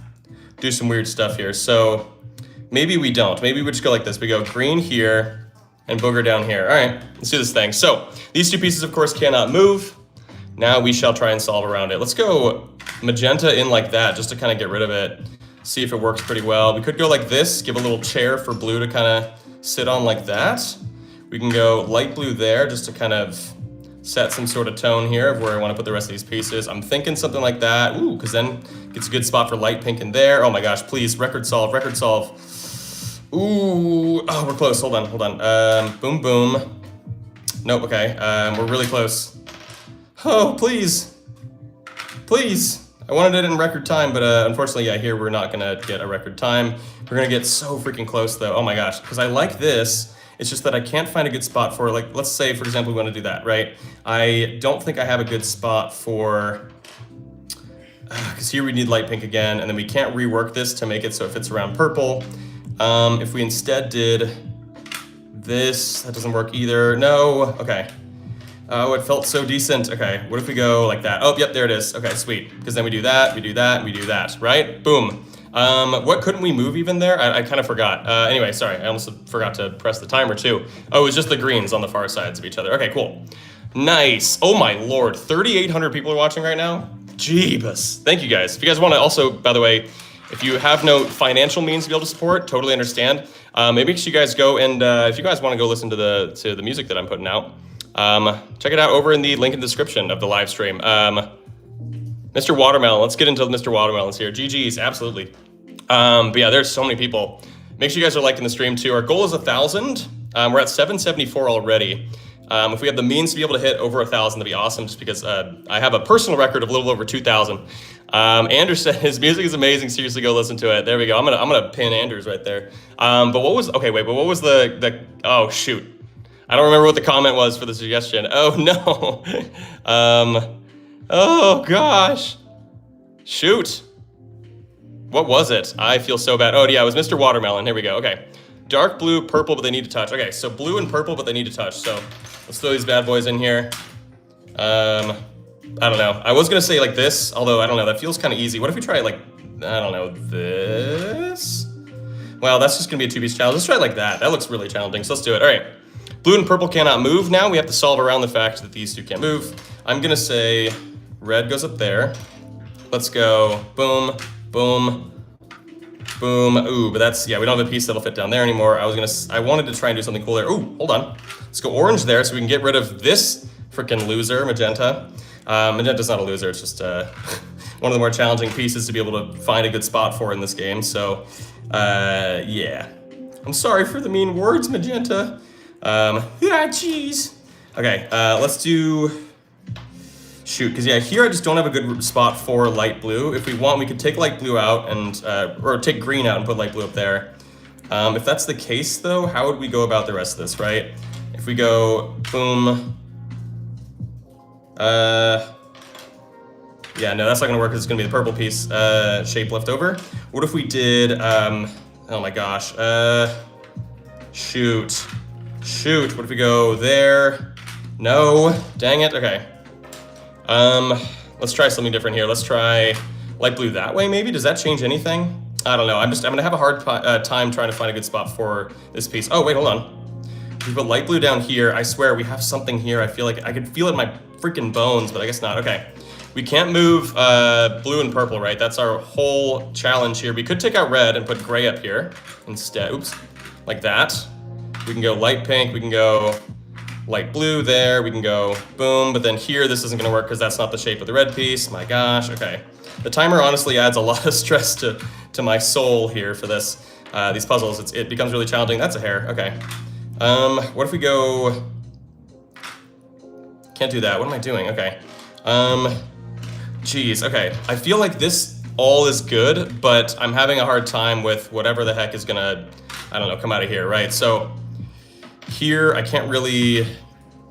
do some weird stuff here. So maybe we don't. Maybe we just go like this. We go green here and booger down here. All right, let's do this thing. So these two pieces, of course, cannot move. Now we shall try and solve around it. Let's go magenta in like that just to kind of get rid of it. See if it works pretty well. We could go like this, give a little chair for blue to kind of sit on like that. We can go light blue there just to kind of set some sort of tone here of where I want to put the rest of these pieces. I'm thinking something like that. Ooh, because then gets a good spot for light pink in there. Oh my gosh, please, record solve, record solve. Ooh, oh, we're close. Hold on. Boom, boom. Nope, okay. We're really close. Oh, please. Please. I wanted it in record time, but unfortunately, yeah, here we're not gonna get a record time. We're gonna get so freaking close though. Oh my gosh, because I like this. It's just that I can't find a good spot for, like, let's say, for example, we want to do that, right? I don't think I have a good spot for, because here we need light pink again, and then we can't rework this to make it so it fits around purple. If we instead did this, that doesn't work either. No, okay. Oh, it felt so decent. Okay, what if we go like that? Oh, yep, there it is. Okay, sweet. Because then we do that, we do that, and we do that, right? Boom. What couldn't we move even there? I kind of forgot. Anyway, sorry, I almost forgot to press the timer too. Oh, it was just the greens on the far sides of each other. Okay, cool. Nice. Oh my lord, 3,800 people are watching right now. Jeebus. Thank you guys. If you guys want to also, by the way, if you have no financial means to be able to support, totally understand. Maybe you guys go and if you guys want to go listen to the music that I'm putting out, check it out over in the link in the description of the live stream. Mr. Watermelon, let's get into Mr. Watermelons here. GG's, absolutely. But yeah, there's so many people. Make sure you guys are liking the stream too. Our goal is 1,000. We're at 774 already. If we have the means to be able to hit over 1,000, that'd be awesome. Just because I have a personal record of a little over 2,000. Andrew said his music is amazing. Seriously, go listen to it. There we go. I'm gonna pin Andrews right there. But what was okay? Wait, but what was the? Oh shoot, I don't remember what the comment was for the suggestion. Oh no. Oh gosh. Shoot. What was it? I feel so bad. Oh yeah, it was Mr. Watermelon. Here we go. Okay. Dark blue, purple, but they need to touch. Okay, so blue and purple, but they need to touch. So let's throw these bad boys in here. I don't know. I was gonna say like this, although I don't know. That feels kind of easy. What if we try like, I don't know, this? Well, that's just gonna be a two-piece challenge. Let's try it like that. That looks really challenging. So let's do it. All right. Blue and purple cannot move now. We have to solve around the fact that these two can't move. I'm gonna say red goes up there. Let's go. Boom, boom. Boom. Ooh, but that's, yeah, we don't have a piece that'll fit down there anymore. I wanted to try and do something cool there. Ooh, hold on. Let's go orange there so we can get rid of this freaking loser, magenta. Magenta's not a loser, it's just one of the more challenging pieces to be able to find a good spot for in this game. So, yeah. I'm sorry for the mean words, magenta. Yeah, jeez. Okay, let's do... Shoot, because yeah, here I just don't have a good spot for light blue. If we want, we could take light blue out and, or take green out and put light blue up there. If that's the case though, how would we go about the rest of this, right? If we go, boom. Yeah, no, that's not gonna work because it's gonna be the purple piece shape left over. What if we did, oh my gosh, shoot. What if we go there? No, dang it, okay. Let's try something different here. Let's try light blue that way, maybe? Does that change anything? I don't know. I'm gonna have a hard time trying to find a good spot for this piece. Oh, wait, hold on. We put light blue down here. I swear we have something here. I feel like I could feel it in my freaking bones, but I guess not. Okay. We can't move blue and purple, right? That's our whole challenge here. We could take out red and put gray up here instead. Oops. Like that. We can go light pink. We can go light blue there, we can go boom, but then here this isn't gonna work because that's not the shape of the red piece. My gosh, okay. The timer honestly adds a lot of stress to my soul here for this. These puzzles, it becomes really challenging. That's a hair, okay. What if we go, can't do that, what am I doing? Okay. Geez, okay. I feel like this all is good, but I'm having a hard time with whatever the heck is gonna, I don't know, come out of here, right? So, here, I can't really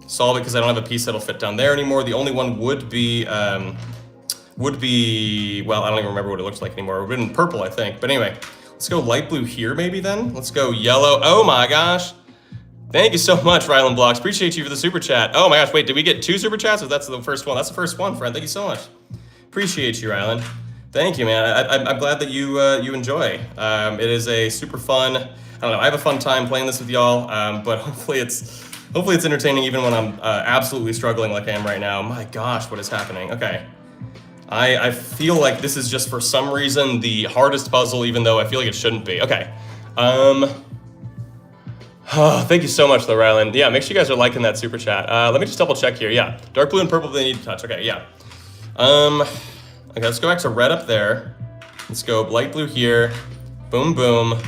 solve it because I don't have a piece that'll fit down there anymore. The only one would be, well, I don't even remember what it looks like anymore. It would have been purple, I think. But anyway, let's go light blue here maybe then. Let's go yellow. Oh my gosh. Thank you so much, Rylan Blocks. Appreciate you for the super chat. Oh my gosh, wait, did we get 2 super chats? Or that's the first one? That's the first one, friend. Thank you so much. Appreciate you, Rylan. Thank you, man. I'm glad that you enjoy. It is a super fun, I don't know, I have a fun time playing this with y'all, but hopefully it's entertaining even when I'm absolutely struggling like I am right now. My gosh, what is happening? Okay. I feel like this is just for some reason the hardest puzzle, even though I feel like it shouldn't be. Okay. Thank you so much though, Rylan. Yeah, make sure you guys are liking that super chat. Let me just double check here. Yeah, dark blue and purple, they need to touch. Okay, yeah. Okay, let's go back to red up there. Let's go light blue here. Boom, boom.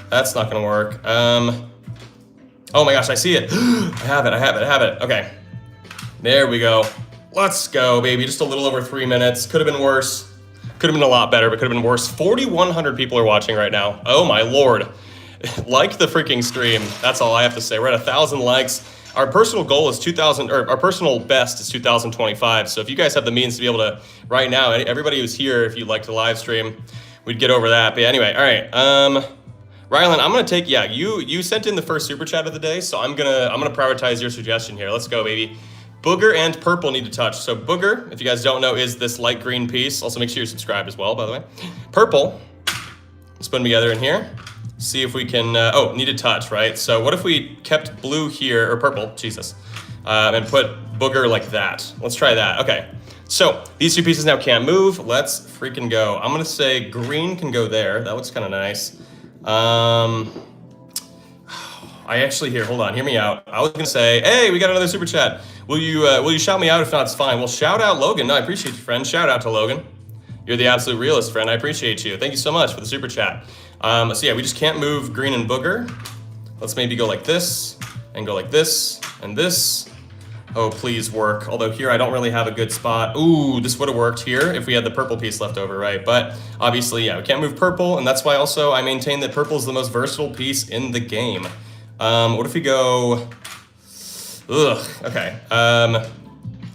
That's not gonna work. Oh my gosh, I see it. I have it. Okay. There we go. Let's go, baby. Just a little over 3 minutes. Could have been worse. Could have been a lot better, but could have been worse. 4,100 people are watching right now. Oh my lord. Like the freaking stream. That's all I have to say. We're at 1,000 likes. Our personal goal is 2,000, or our personal best is 2,025. So if you guys have the means to be able to, right now, everybody who's here, if you'd like to live stream, we'd get over that. But yeah, anyway, all right. Rylan, I'm gonna take, yeah, you sent in the first super chat of the day, so I'm gonna prioritize your suggestion here. Let's go, baby. Booger and purple need to touch. So booger, if you guys don't know, is this light green piece. Also make sure you're subscribed as well, by the way. Purple, let's put them together in here. See if we can, oh, need to touch, right? So what if we kept blue here, or purple, Jesus. and put Booger like that. Let's try that. Okay. So these 2 pieces now can't move. Let's freaking go. I'm gonna say green can go there. That looks kind of nice. I actually hold on, hear me out. I was gonna say, hey, we got another super chat. Will you shout me out? If not, it's fine. Well, shout out Logan. No, I appreciate you, friend. Shout out to Logan. You're the absolute realist, friend. I appreciate you. Thank you so much for the super chat. So yeah, we just can't move green and Booger. Let's maybe go like this, and go like this, and this. Oh, please work. Although here I don't really have a good spot. Ooh, this would have worked here if we had the purple piece left over, right? But obviously, yeah, we can't move purple, and that's why also I maintain that purple is the most versatile piece in the game. What if we go... Ugh, okay.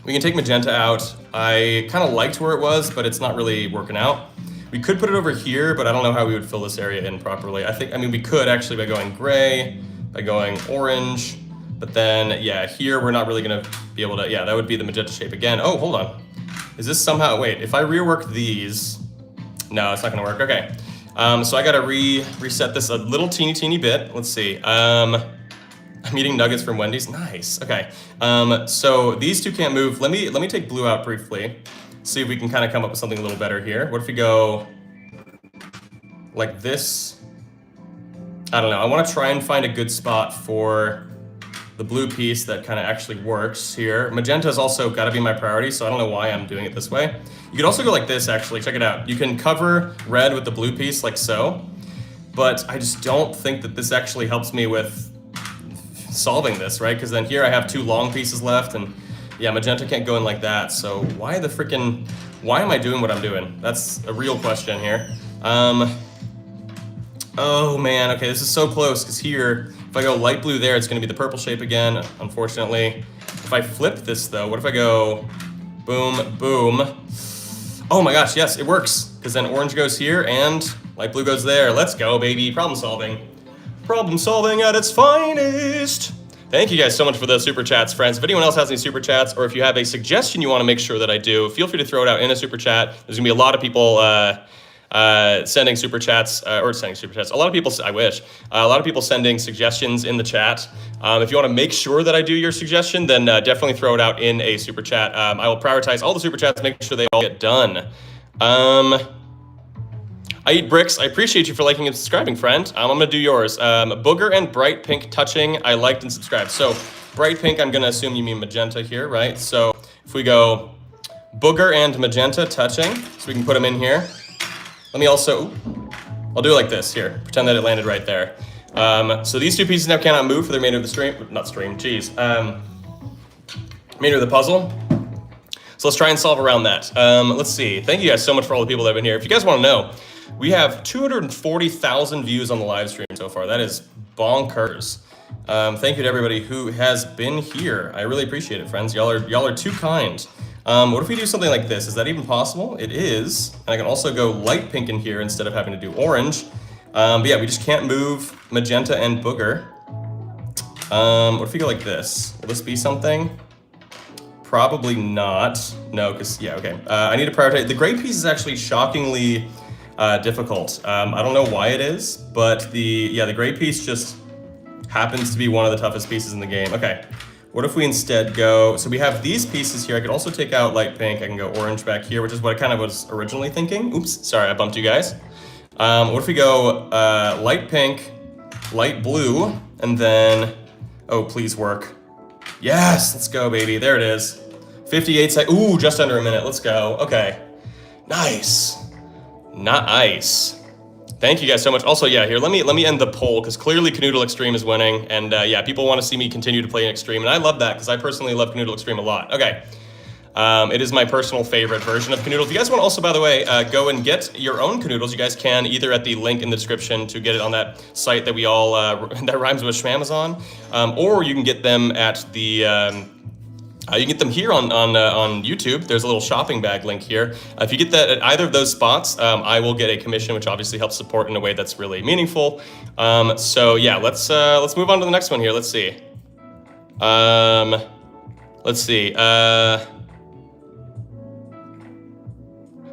We can take magenta out. I kind of liked where it was, but it's not really working out. We could put it over here, but I don't know how we would fill this area in properly. I mean, we could actually by going gray, by going orange, but then, yeah, here we're not really gonna be able to, yeah, that would be the magenta shape again. Oh, hold on. Is this somehow, wait, if I rework these, no, it's not gonna work, okay. So I gotta reset this a little teeny bit. Let's see. I'm eating nuggets from Wendy's. Nice. Okay. So these 2 can't move. Let me take blue out briefly. See if we can kind of come up with something a little better here. What if we go like this? I don't know. I want to try and find a good spot for the blue piece that kind of actually works here. Magenta has also got to be my priority, so I don't know why I'm doing it this way. You could also go like this, actually. Check it out. You can cover red with the blue piece like so, but I just don't think that this actually helps me with solving this, right? Because then here I have 2 long pieces left, and yeah, magenta can't go in like that. So why am I doing what I'm doing? That's a real question here. Oh man, okay, this is so close, because here, if I go light blue there, it's gonna be the purple shape again, unfortunately. If I flip this though, what if I go boom, boom? Oh my gosh, yes, it works, because then orange goes here and light blue goes there. Let's go, baby, problem solving. Problem solving at its finest. Thank you guys so much for the super chats, friends. If anyone else has any super chats, or if you have a suggestion you wanna make sure that I do, feel free to throw it out in a super chat. There's gonna be a lot of people sending super chats, a lot of people, I wish, a lot of people sending suggestions in the chat. If you want to make sure that I do your suggestion, then definitely throw it out in a super chat. I will prioritize all the super chats, make sure they all get done. I eat bricks. I appreciate you for liking and subscribing, friend. I'm gonna do yours. Booger and bright pink touching. I liked and subscribed. So bright pink, I'm gonna assume you mean magenta here, right? So if we go booger and magenta touching, so we can put them in here. Let me also, I'll do it like this here. Pretend that it landed right there. So these 2 pieces now cannot move for the remainder of the remainder of the puzzle. So let's try and solve around that. Let's see. Thank you guys so much for all the people that have been here. If you guys want to know, we have 240,000 views on the live stream so far. That is bonkers. Thank you to everybody who has been here. I really appreciate it, friends. Y'all are too kind. What if we do something like this? Is that even possible? It is. And I can also go light pink in here instead of having to do orange. But yeah, we just can't move magenta and booger. What if we go like this? Will this be something? Probably not. No, because, yeah, okay. I need to prioritize. The gray piece is actually shockingly difficult. I don't know why it is, but the gray piece just happens to be one of the toughest pieces in the game. Okay. What if we instead go, so we have these pieces here. I could also take out light pink. I can go orange back here, which is what I kind of was originally thinking. Oops, sorry, I bumped you guys. What if we go light pink, light blue, and then, oh, please work. Yes, let's go, baby. There it is. 58 seconds. Ooh, just under a minute. Let's go. Okay. Nice. Nice. Thank you guys so much. Also, yeah, here, let me end the poll, because clearly Kanoodle Extreme is winning, and yeah, people want to see me continue to play in Extreme, and I love that, because I personally love Kanoodle Extreme a lot. Okay. It is my personal favorite version of Kanoodle. If you guys want to also, by the way, go and get your own Kanoodles, you guys can either at the link in the description to get it on that site that we all, that rhymes with Schmamazon, or you can get them at the, you can get them here on YouTube. There's a little shopping bag link here. If you get that at either of those spots, I will get a commission, which obviously helps support in a way that's really meaningful. So yeah, let's move on to the next one here. Let's see.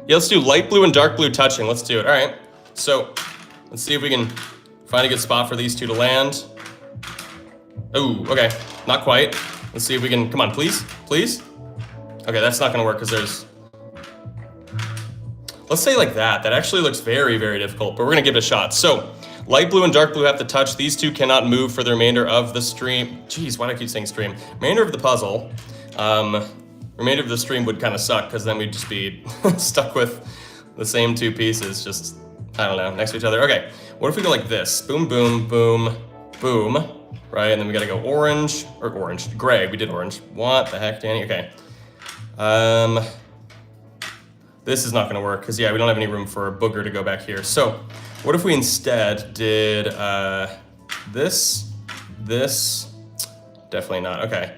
Yeah, let's do light blue and dark blue touching. Let's do it. All right. So let's see if we can find a good spot for these two to land. Oh, okay. Not quite. Let's see if we can, come on, please, please. Okay, that's not gonna work because there's, let's say like that. That actually looks very, very difficult, but we're gonna give it a shot. So, light blue and dark blue have to touch. These two cannot move for the remainder of the stream. Jeez, why do I keep saying stream? Remainder of the puzzle. Remainder of the stream would kind of suck because then we'd just be stuck with the same two pieces, just, I don't know, next to each other. Okay, what if we go like this? Boom, boom, boom, boom, right? And then we gotta go orange, or orange, gray, we did orange. What the heck, Danny? Okay. This is not gonna work, because yeah, we don't have any room for a booger to go back here. So, what if we instead did this, definitely not, okay.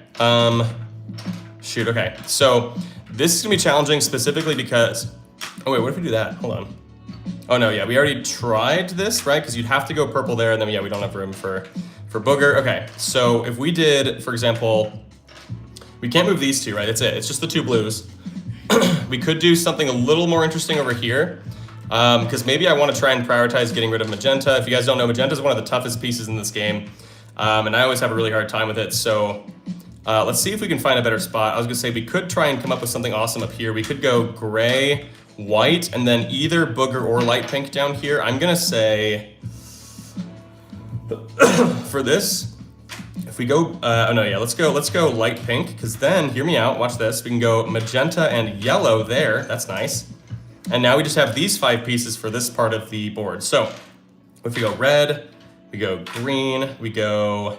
Shoot, okay. So, this is gonna be challenging specifically because, oh wait, what if we do that? Hold on. Oh no, yeah, we already tried this, right? Because you'd have to go purple there, and then yeah, we don't have room for booger. Okay, so if we did, for example, we can't move these two, right? That's it, it's just the two blues. We could do something a little more interesting over here, because maybe I want to try and prioritize getting rid of magenta. If you guys don't know, magenta is one of the toughest pieces in this game, and I always have a really hard time with it, so let's see if we can find a better spot. I was gonna say we could try and come up with something awesome up here. We could go gray, white, and then either booger or light pink down here. I'm gonna say, for this, if we go, oh no, yeah, let's go light pink, because then, hear me out, watch this, we can go magenta and yellow there, that's nice. And now we just have these 5 pieces for this part of the board. So, if we go red, we go green, we go,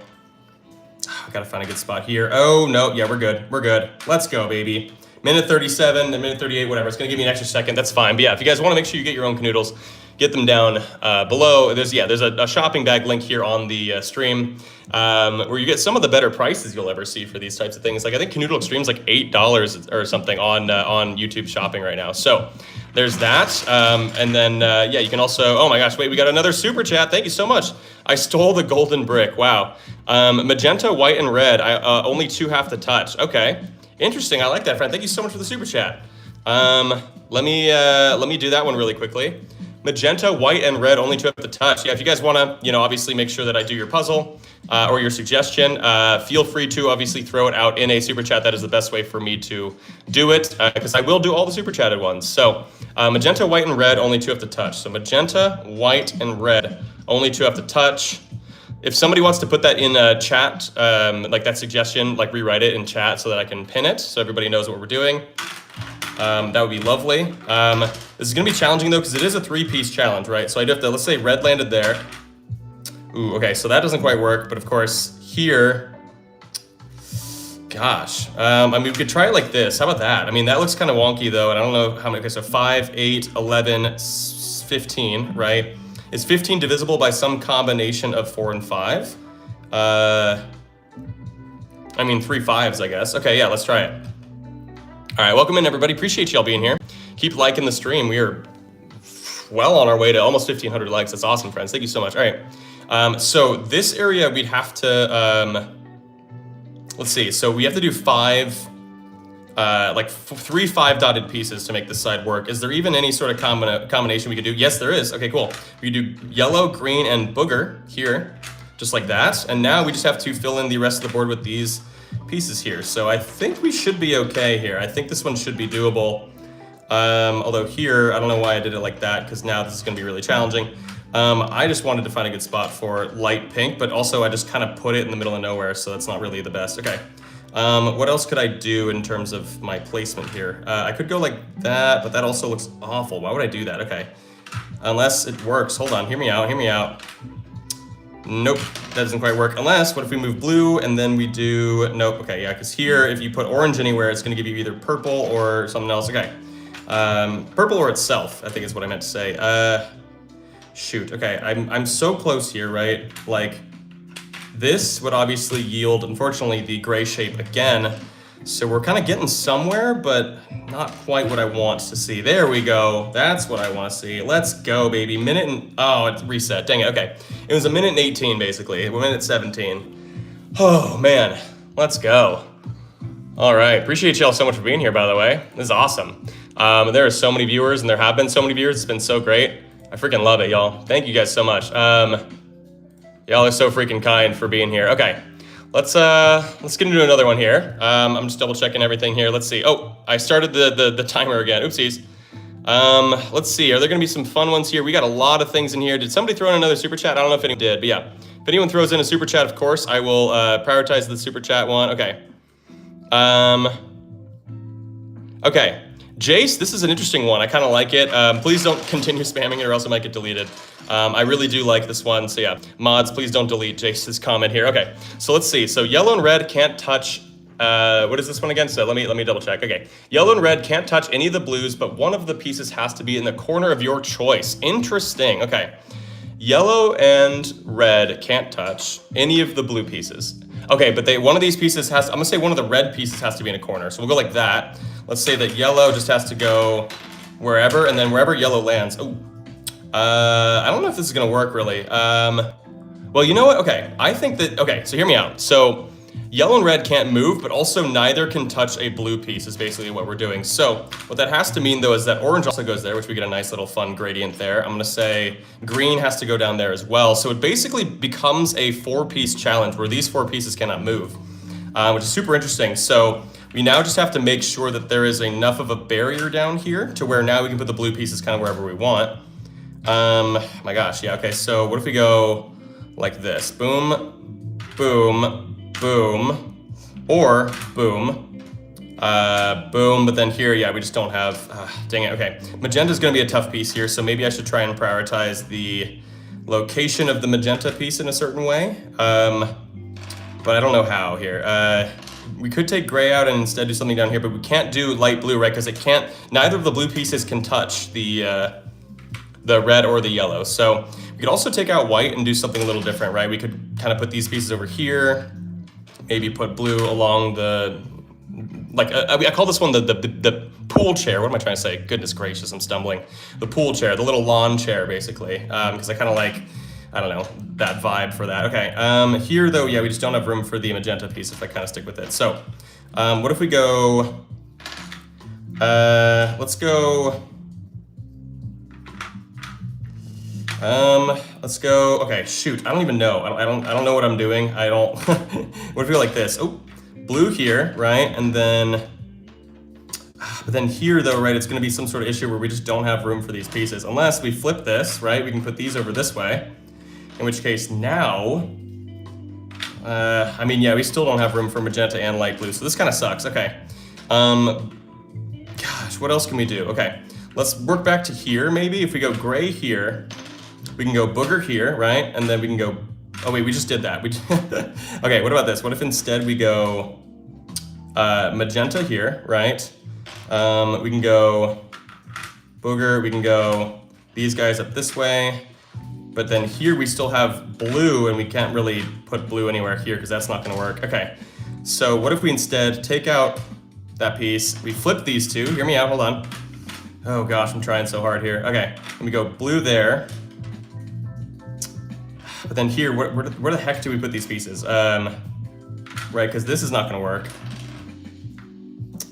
I gotta find a good spot here. Oh, no, yeah, we're good. Let's go, baby. Minute 37, minute 38, whatever. It's gonna give me an extra second, that's fine. But yeah, if you guys wanna make sure you get your own Kanoodles, get them down below. There's a shopping bag link here on the stream where you get some of the better prices you'll ever see for these types of things. Like I think Kanoodle Extreme's like $8 or something on YouTube shopping right now. So there's that. And then, yeah, you can also, oh my gosh, wait, we got another super chat. Thank you so much. I stole the golden brick, wow. Magenta, white, and red, only 2 have to touch. Okay, interesting, I like that, friend. Thank you so much for the super chat. Let me do that one really quickly. Magenta, white, and red, only 2 have to touch. Yeah, if you guys wanna, obviously make sure that I do your puzzle or your suggestion, feel free to obviously throw it out in a super chat. That is the best way for me to do it, because I will do all the super chatted ones. So, magenta, white, and red, only 2 have to touch. So magenta, white, and red, only 2 have to touch. If somebody wants to put that in a chat, like that suggestion, like rewrite it in chat so that I can pin it, so everybody knows what we're doing. That would be lovely. This is gonna be challenging though, because it is a 3-piece challenge, right? So I do have to, let's say red landed there. Ooh, okay, so that doesn't quite work, but of course here, gosh. I mean, we could try it like this, how about that? I mean, that looks kind of wonky though, and I don't know how many, okay, so 5, 8, 11, 15, right? Is 15 divisible by some combination of 4 and 5? I mean, 3 5s, I guess. Okay, yeah, let's try it. All right, welcome in everybody. Appreciate y'all being here. Keep liking the stream. We are well on our way to almost 1,500 likes. That's awesome, friends. Thank you so much. All right, so this area we'd have to, let's see. So we have to do 5, like 3 5-dotted pieces to make this side work. Is there even any sort of combination we could do? Yes, there is. Okay, cool. We do yellow, green, and booger here, just like that. And now we just have to fill in the rest of the board with these pieces here. So I think we should be okay here. I think this one should be doable. Although here, I don't know why I did it like that, because now this is gonna be really challenging. I just wanted to find a good spot for light pink, but also I just kind of put it in the middle of nowhere, so that's not really the best. Okay, what else could I do in terms of my placement here? I could go like that, but that also looks awful. Why would I do that? Okay, unless it works. Hold on, hear me out, hear me out. Nope, that doesn't quite work. Unless, what if we move blue and then we do, nope, okay, yeah, because here, if you put orange anywhere, it's gonna give you either purple or something else. Okay, purple or itself, I think is what I meant to say. Shoot, okay, I'm so close here, right? Like, this would obviously yield, unfortunately, the gray shape again. So we're kind of getting somewhere, but not quite what I want to see. There we go. That's what I want to see. Let's go, baby. Minute and, oh, it's reset. Dang it. Okay. It was a minute and 18, basically. We're minute 17. Oh, man. Let's go. All right. Appreciate y'all so much for being here, by the way. This is awesome. There are so many viewers, and there have been so many viewers. It's been so great. I freaking love it, y'all. Thank you guys so much. Y'all are so freaking kind for being here. Okay. Let's get into another one here. I'm just double checking everything here. Let's see. Oh, I started the timer again. Oopsies. Let's see. Are there gonna be some fun ones here? We got a lot of things in here. Did somebody throw in another super chat? I don't know if anyone did, but yeah. If anyone throws in a super chat, of course, I will prioritize the super chat one. Okay. Okay. Jace, this is an interesting one. I kind of like it. Please don't continue spamming it or else it might get deleted. I really do like this one. So yeah, mods, please don't delete Jace's comment here. Okay, so let's see. So yellow and red can't touch, what is this one again? So let me double check. Okay, yellow and red can't touch any of the blues, but one of the pieces has to be in the corner of your choice. Interesting, okay. Yellow and red can't touch any of the blue pieces. Okay, but one of these pieces I'm gonna say one of the red pieces has to be in a corner. So we'll go like that. Let's say that yellow just has to go wherever, and then wherever yellow lands. Oh, I don't know if this is gonna work really. Well, you know what? Okay, I think that, okay, so hear me out. So yellow and red can't move, but also neither can touch a blue piece is basically what we're doing. So what that has to mean though is that orange also goes there, which we get a nice little fun gradient there. I'm gonna say green has to go down there as well. So it basically becomes a 4-piece challenge where these 4 pieces cannot move, which is super interesting. So we now just have to make sure that there is enough of a barrier down here to where now we can put the blue pieces kind of wherever we want. My gosh, yeah, okay, so what if we go like this? Boom, boom, boom, or boom, boom, but then here, yeah, we just don't have, dang it, okay. Magenta's gonna be a tough piece here, so maybe I should try and prioritize the location of the magenta piece in a certain way, but I don't know how here. We could take gray out and instead do something down here, but we can't do light blue, right? Because neither of the blue pieces can touch the red or the yellow. So we could also take out white and do something a little different, right? We could kind of put these pieces over here, maybe put blue along the, like, I call this one the pool chair. What am I trying to say? Goodness gracious, I'm stumbling. The pool chair, the little lawn chair, basically, because I kind of like, I don't know, that vibe for that. Okay, here though, yeah, we just don't have room for the magenta piece if I kind of stick with it. So, what if we go, let's go, okay, shoot, I don't even know. I don't know what I'm doing. What if we go like this? Oh, blue here, right? And then, but then here though, right, it's gonna be some sort of issue where we just don't have room for these pieces. Unless we flip this, right? We can put these over this way. In which case now, I mean, yeah, we still don't have room for magenta and light blue, so this kind of sucks. Okay, gosh, what else can we do? Okay, let's work back to here maybe. If we go gray here, we can go booger here, right? And then we can go, oh wait, we just did that. Okay, what about this? What if instead we go magenta here, right? We can go booger, we can go these guys up this way. But then here we still have blue and we can't really put blue anywhere here because that's not gonna work. Okay, so what if we instead take out that piece, we flip these two, hear me out, hold on. Oh gosh, I'm trying so hard here. Okay, let me go blue there. But then here, where the heck do we put these pieces? Right, because this is not gonna work.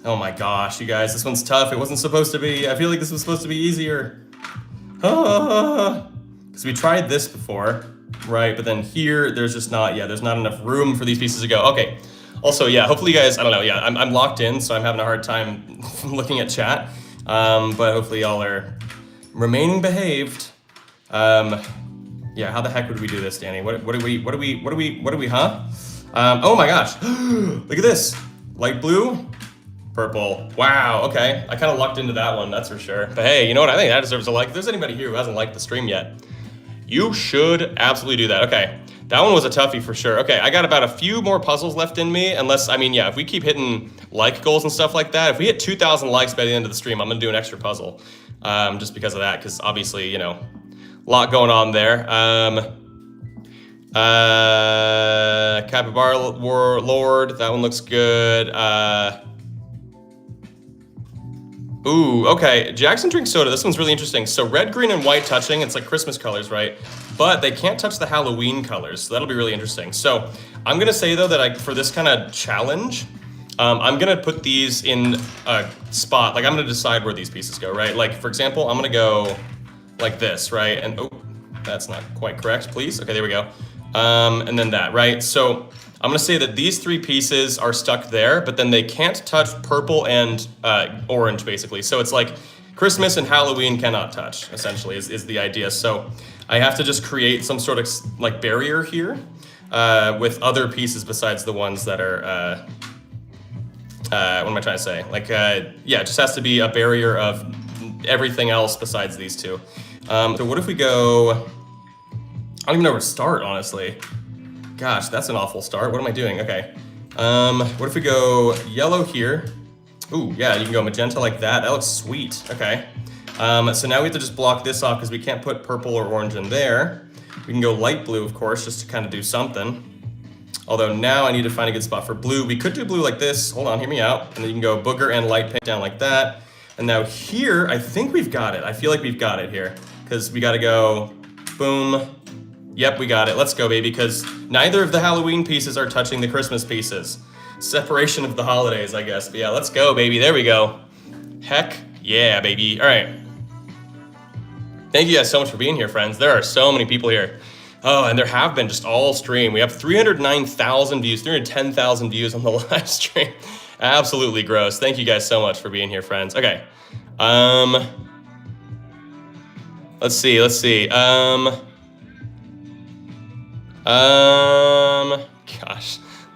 Oh my gosh, you guys, this one's tough. It wasn't supposed to be, I feel like this was supposed to be easier. Because we tried this before, right? But then here, there's just not, yeah, there's not enough room for these pieces to go. Okay, also, yeah, hopefully you guys, I don't know, yeah, I'm locked in, so I'm having a hard time looking at chat. But hopefully y'all are remaining behaved. Yeah, how the heck would we do this, Danny? What do we, huh? Oh my gosh, look at this. Light blue, purple. Wow, okay. I kind of lucked into that one, that's for sure. But hey, you know what? I think that deserves a like. If there's anybody here who hasn't liked the stream yet, you should absolutely do that. Okay, that one was a toughie for sure. Okay, I got about a few more puzzles left in me, unless, I mean, yeah, if we keep hitting like goals and stuff like that, if we hit 2,000 likes by the end of the stream, I'm gonna do an extra puzzle, just because of that, because obviously, you know, a lot going on there. Capybara Lord, that one looks good. Ooh, okay, Jackson drinks soda. This one's really interesting. So red, green, and white touching, it's like Christmas colors, right? But they can't touch the Halloween colors, so that'll be really interesting. So I'm gonna say though that for this kind of challenge, I'm gonna put these in a spot, like I'm gonna decide where these pieces go, right? Like for example, I'm gonna go like this, right? And oh, that's not quite correct, please. Okay, there we go. and then that, right? So I'm gonna say that these 3 pieces are stuck there, but then they can't touch purple and orange, basically. So it's like Christmas and Halloween cannot touch, essentially, is the idea. So I have to just create some sort of like barrier here with other pieces besides the ones that are, what am I trying to say? Like, yeah, it just has to be a barrier of everything else besides these 2. So what if we go, I don't even know where to start, honestly. Gosh, that's an awful start. What am I doing? Okay. What if we go yellow here? Ooh, yeah, you can go magenta like that. That looks sweet. Okay. So now we have to just block this off because we can't put purple or orange in there. We can go light blue, of course, just to kind of do something. Although now I need to find a good spot for blue. We could do blue like this. Hold on, hear me out. And then you can go booger and light pink down like that. And now here, I think we've got it. I feel like we've got it here because we got to go boom. Yep, we got it. Let's go, baby, because neither of the Halloween pieces are touching the Christmas pieces. Separation of the holidays, I guess. But yeah, let's go, baby. There we go. Heck yeah, baby. All right. Thank you guys so much for being here, friends. There are so many people here. Oh, and there have been just all stream. We have 309,000 views, 310,000 views on the live stream. Absolutely gross. Thank you guys so much for being here, friends. Okay. Let's see. Gosh,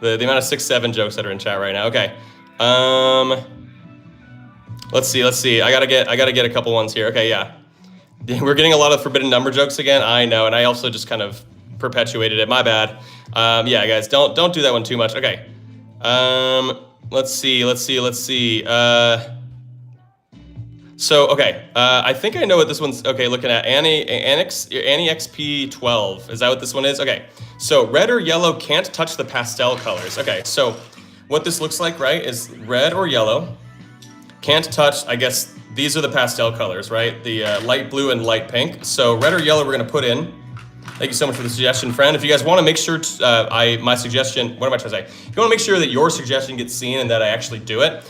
the amount of 6-7 jokes that are in chat right now. Okay. Let's see. I gotta get a couple ones here. Okay, yeah. We're getting a lot of forbidden number jokes again. I know, and I also just kind of perpetuated it. My bad. Yeah, guys, don't do that one too much. Okay. Let's see. So, okay, I think I know what this one's, okay, looking at Annie XP12. Is that what this one is? Okay, so red or yellow can't touch the pastel colors. Okay, so what this looks like, right, is red or yellow can't touch, I guess, these are the pastel colors, right? The light blue and light pink. So red or yellow we're gonna put in. Thank you so much for the suggestion, friend. If you guys wanna make sure, my suggestion, what am I trying to say? If you wanna make sure that your suggestion gets seen and that I actually do it,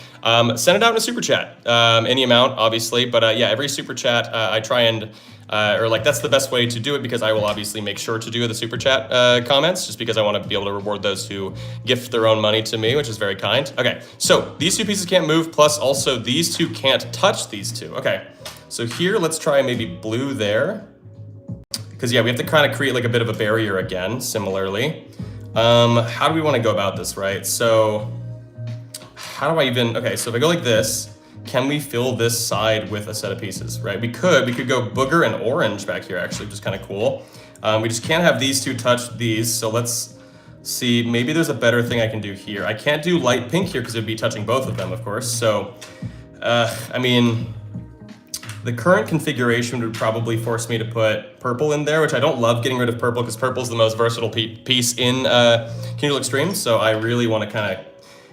send it out in a super chat, any amount, obviously. But yeah, every super chat, I try and, or like that's the best way to do it because I will obviously make sure to do the super chat comments just because I want to be able to reward those who gift their own money to me, which is very kind. Okay, so these 2 pieces can't move, plus also these 2 can't touch these 2. Okay, so here let's try maybe blue there. Because yeah, we have to kind of create like a bit of a barrier again, similarly. How do we want to go about this, right? So how do I even, okay, so if I go like this, can we fill this side with a set of pieces, right? We could go booger and orange back here actually, which is kind of cool. We just can't have these 2 touch these, so let's see, maybe there's a better thing I can do here. I can't do light pink here because it'd be touching both of them, of course. So, I mean, the current configuration would probably force me to put purple in there, which I don't love getting rid of purple because purple is the most versatile piece in Kanoodle Extreme, so I really want to kind of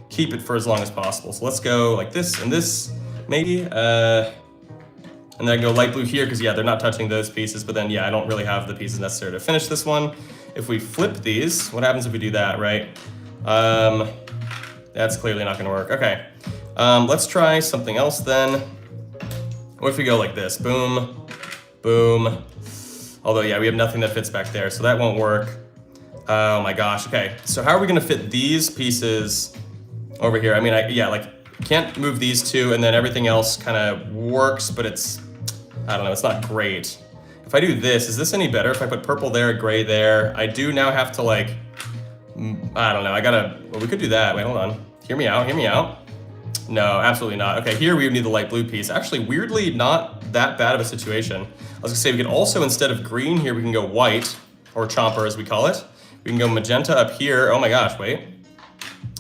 keep it for as long as possible. So let's go like this and this, maybe. And then I go light blue here because, yeah, they're not touching those pieces, but then, yeah, I don't really have the pieces necessary to finish this one. If we flip these, what happens if we do that, right? That's clearly not going to work. Okay, let's try something else then. What if we go like this? Boom, boom. Although, yeah, we have nothing that fits back there, so that won't work. Oh my gosh, okay. So how are we gonna fit these pieces over here? I mean, yeah, like, can't move these 2, and then everything else kind of works, but it's, I don't know, it's not great. If I do this, is this any better? If I put purple there, gray there, I do now have to like, I don't know, well, we could do that. Wait, hold on. Hear me out. No, absolutely not. Okay, here we would need the light blue piece. Actually, weirdly, not that bad of a situation. I was gonna say we could also, instead of green here, we can go white, or chomper as we call it. We can go magenta up here. Oh my gosh, wait.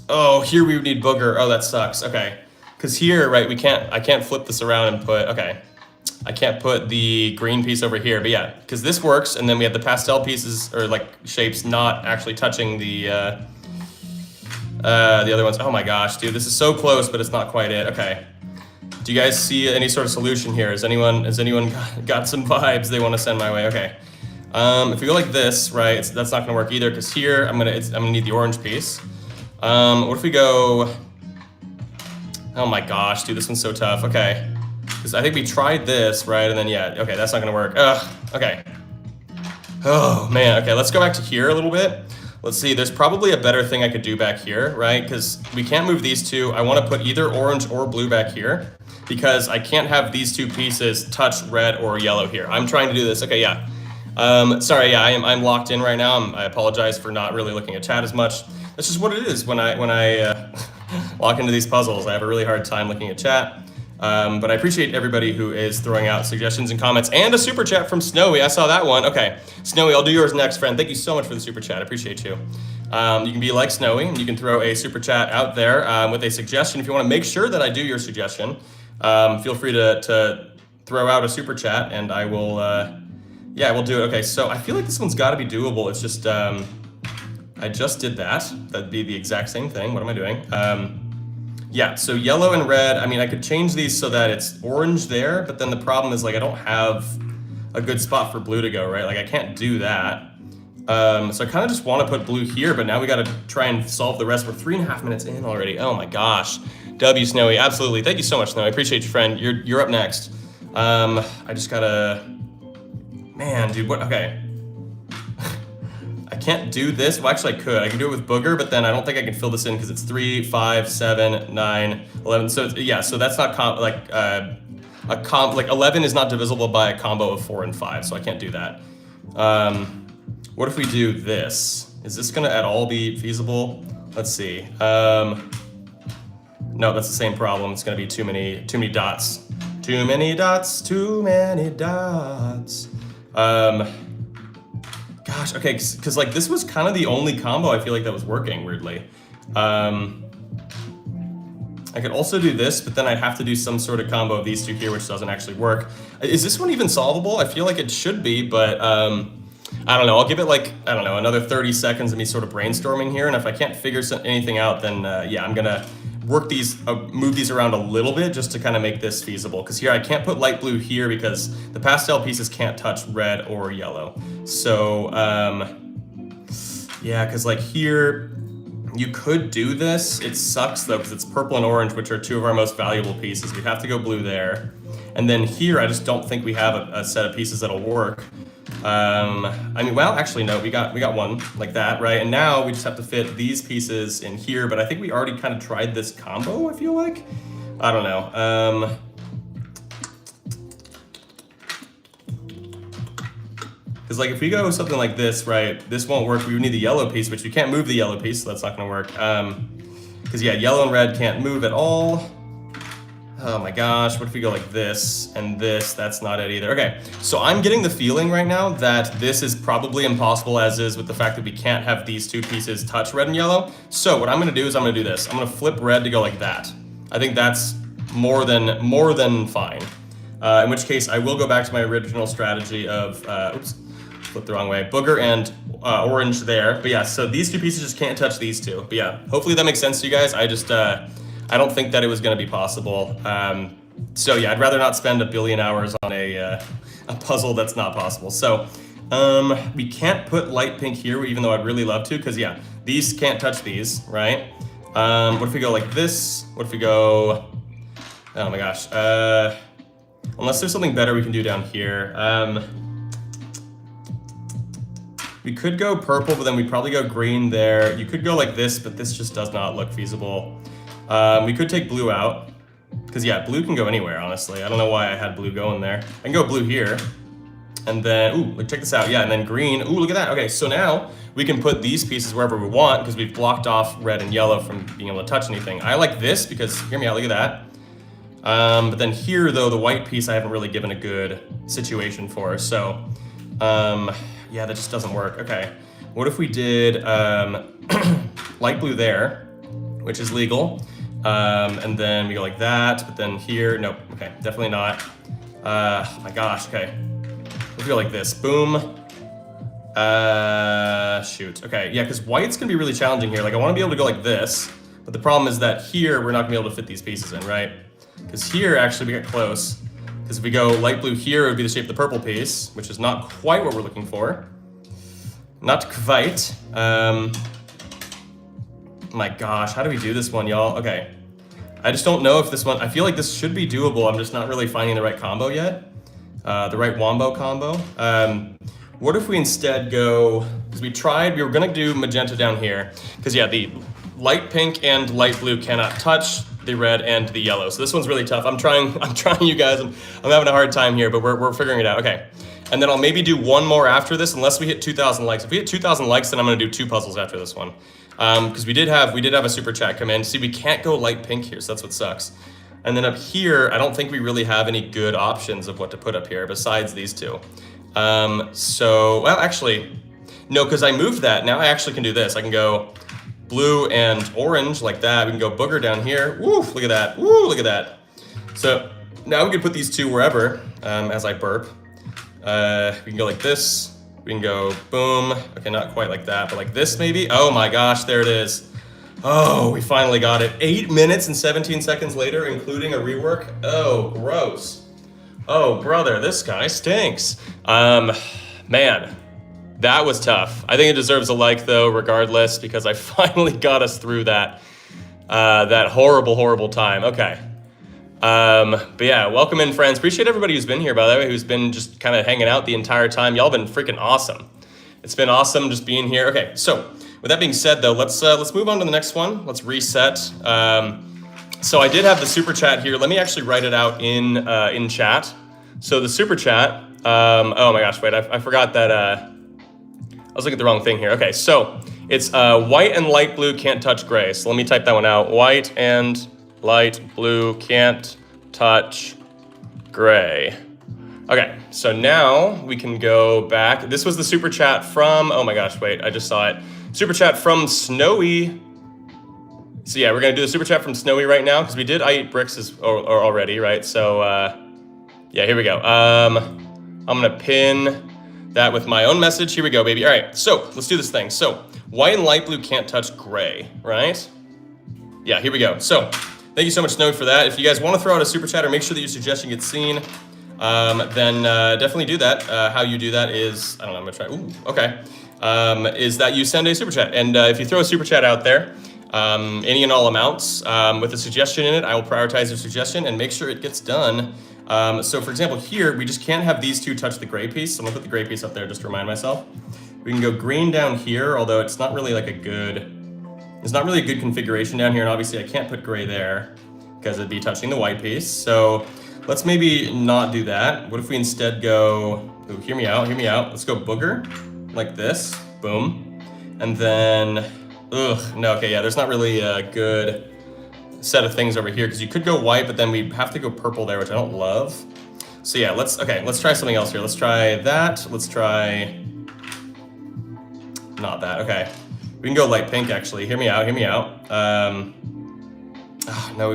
Oh, here we would need booger. Oh, that sucks. Okay, because here, right, I can't flip this around and put, okay. I can't put the green piece over here, but yeah, because this works, and then we have the pastel pieces, or like shapes not actually touching the other ones. Oh my gosh, dude, this is so close, but it's not quite it. Okay. Do you guys see any sort of solution here? Has anyone got some vibes they want to send my way? Okay. If we go like this, right, that's not gonna work either, because here I'm gonna need the orange piece. What if we go? Oh my gosh, dude, this one's so tough. Okay. Because I think we tried this, right, and then yeah, okay, that's not gonna work. Ugh. Okay. Oh man, okay, let's go back to here a little bit. Let's see, there's probably a better thing I could do back here, right? Because we can't move these two. I want to put either orange or blue back here because I can't have these two pieces touch red or yellow here. I'm trying to do this. Okay, yeah. Sorry, yeah, I'm locked in right now. I apologize for not really looking at chat as much. That's just what it is when I lock into these puzzles. I have a really hard time looking at chat. But I appreciate everybody who is throwing out suggestions and comments, and a super chat from Snowy. I saw that one. Okay, Snowy, I'll do yours next, friend. Thank you so much for the super chat. I appreciate you. You can be like Snowy, and you can throw a super chat out there with a suggestion. If you want to make sure that I do your suggestion, feel free to throw out a super chat, and I will, yeah, we'll do it. Okay, so I feel like this one's got to be doable. It's just, I just did that. That'd be the exact same thing. What am I doing? Yeah, so yellow and red, I mean, I could change these so that it's orange there, but then the problem is, like, I don't have a good spot for blue to go, right? Like, I can't do that. So I kind of just want to put blue here, but now we got to try and solve the rest. We're 3.5 minutes in already. Oh my gosh. W Snowy, absolutely. Thank you so much, Snowy. I appreciate you, friend. You're up next. I just gotta, man, dude, what, okay. I can't do this. Well, actually I could. I can do it with Booger, but then I don't think I can fill this in because it's 3, 5, 7, 9, 11. So yeah, so that's not like 11 is not divisible by a combo of 4 and 5, so I can't do that. What if we do this? Is this gonna at all be feasible? Let's see. No, that's the same problem. It's gonna be too many dots. Too many dots, too many dots. Gosh, okay, because like this was kind of the only combo I feel like that was working, weirdly. I could also do this, but then I'd have to do some sort of combo of these two here, which doesn't actually work. Is this one even solvable? I feel like it should be, but I don't know. I'll give it like, I don't know, another 30 seconds of me sort of brainstorming here, and if I can't figure anything out, then yeah, I'm gonna work these, move these around a little bit just to kind of make this feasible. Because here I can't put light blue here because the pastel pieces can't touch red or yellow. So yeah, because like here, you could do this. It sucks though, because it's purple and orange, which are two of our most valuable pieces. We'd have to go blue there. And then here, I just don't think we have a set of pieces that'll work. I mean, well, actually, no, we got one like that, right? And now we just have to fit these pieces in here, but I think we already kind of tried this combo, I feel like. I don't know. Because like if we go something like this, right, this won't work. We would need the yellow piece, which we can't move the yellow piece, so that's not gonna work. Because yeah, yellow and red can't move at all. Oh my gosh, what if we go like this and this? That's not it either. Okay, so I'm getting the feeling right now that this is probably impossible, as is with the fact that we can't have these two pieces touch red and yellow. So what I'm gonna do is I'm gonna do this. I'm gonna flip red to go like that. I think that's more than fine. In which case I will go back to my original strategy of, oops, flipped the wrong way. Booger and orange there. But yeah, so these two pieces just can't touch these two. But yeah, hopefully that makes sense to you guys. I just, I don't think that it was going to be possible. So yeah, I'd rather not spend 1 billion hours on a puzzle that's not possible. So we can't put light pink here, even though I'd really love to, because yeah, these can't touch these, right? What if we go like this? What if we go, oh my gosh. Unless there's something better we can do down here. We could go purple, but then we'd probably go green there. You could go like this, but this just does not look feasible. We could take blue out, because yeah, blue can go anywhere, honestly. I don't know why I had blue going there. I can go blue here, and then, ooh, look, check this out. Yeah, and then green, ooh, look at that. Okay, so now we can put these pieces wherever we want, because we've blocked off red and yellow from being able to touch anything. I like this, because, hear me out, look at that. But then here, though, the white piece I haven't really given a good situation for, so, yeah, that just doesn't work. Okay, what if we did light blue there, which is legal, and then we go like that, but then here, nope, okay, definitely not. Oh my gosh, okay. Let's go like this, boom. Shoot, okay, yeah, because white's gonna be really challenging here. Like, I wanna be able to go like this, but the problem is that here, we're not gonna be able to fit these pieces in, right? Because here, actually, we get close. Because if we go light blue here, it would be the shape of the purple piece, which is not quite what we're looking for. Not quite. My gosh, how do we do this one, y'all? Okay. I just don't know if this one, I feel like this should be doable. I'm just not really finding the right combo yet. The right wombo combo. What if we instead go, because we were gonna do magenta down here, because yeah, the light pink and light blue cannot touch the red and the yellow. So this one's really tough. I'm trying you guys, I'm having a hard time here, but we're figuring it out. Okay. And then I'll maybe do one more after this, unless we hit 2,000 likes. If we hit 2,000 likes, then I'm gonna do 2 puzzles after this one. Because we did have a super chat come in. See, we can't go light pink here, so that's what sucks. And then up here, I don't think we really have any good options of what to put up here besides these two. So, well, actually, no, because I moved that. Now I actually can do this. I can go blue and orange like that. We can go booger down here. Woo, look at that. Woo, look at that. So now we can put these two wherever as I burp. We can go like this. We can go boom. Okay, not quite like that, but like this maybe. Oh my gosh, there it is. Oh, we finally got it. 8 minutes and 17 seconds later, including a rework. Oh, gross. Oh, brother, this guy stinks. Man, that was tough. I think it deserves a like though, regardless, because I finally got us through that, that horrible, horrible time. Okay. But yeah, welcome in, friends. Appreciate everybody who's been here, by the way, who's been just kind of hanging out the entire time. Y'all been freaking awesome. It's been awesome just being here. Okay, so with that being said, though, let's move on to the next one. Let's reset. So I did have the super chat here. Let me actually write it out in chat. So the super chat. Oh my gosh, wait, I forgot that. I was looking at the wrong thing here. Okay, so it's white and light blue can't touch gray. So let me type that one out. White and light blue can't touch gray. Okay, so now we can go back. This was the super chat from, oh my gosh, wait, I just saw it. Super chat from Snowy. So yeah, we're gonna do the super chat from Snowy right now because we did I Eat Bricks already, right? So yeah, here we go. I'm gonna pin that with my own message. Here we go, baby. All right, so let's do this thing. So white and light blue can't touch gray, right? Yeah, here we go. So thank you so much, Snowy, for that. If you guys want to throw out a super chat or make sure that your suggestion gets seen, then definitely do that. How you do that is, I don't know, I'm gonna try, ooh, okay. Is that you send a super chat. And if you throw a super chat out there, any and all amounts, with a suggestion in it, I will prioritize your suggestion and make sure it gets done. So for example, here, we just can't have these two touch the gray piece. So I'm gonna put the gray piece up there just to remind myself. We can go green down here, although it's not really like a good, it's not really a good configuration down here. And obviously I can't put gray there because it'd be touching the white piece. So let's maybe not do that. What if we instead go, ooh, hear me out. Let's go booger like this, boom. And then, ugh, no, okay, yeah, there's not really a good set of things over here because you could go white, but then we have to go purple there, which I don't love. So yeah, let's try something else here. Let's try that. Let's try, not that, okay. We can go light pink, actually. Hear me out. No,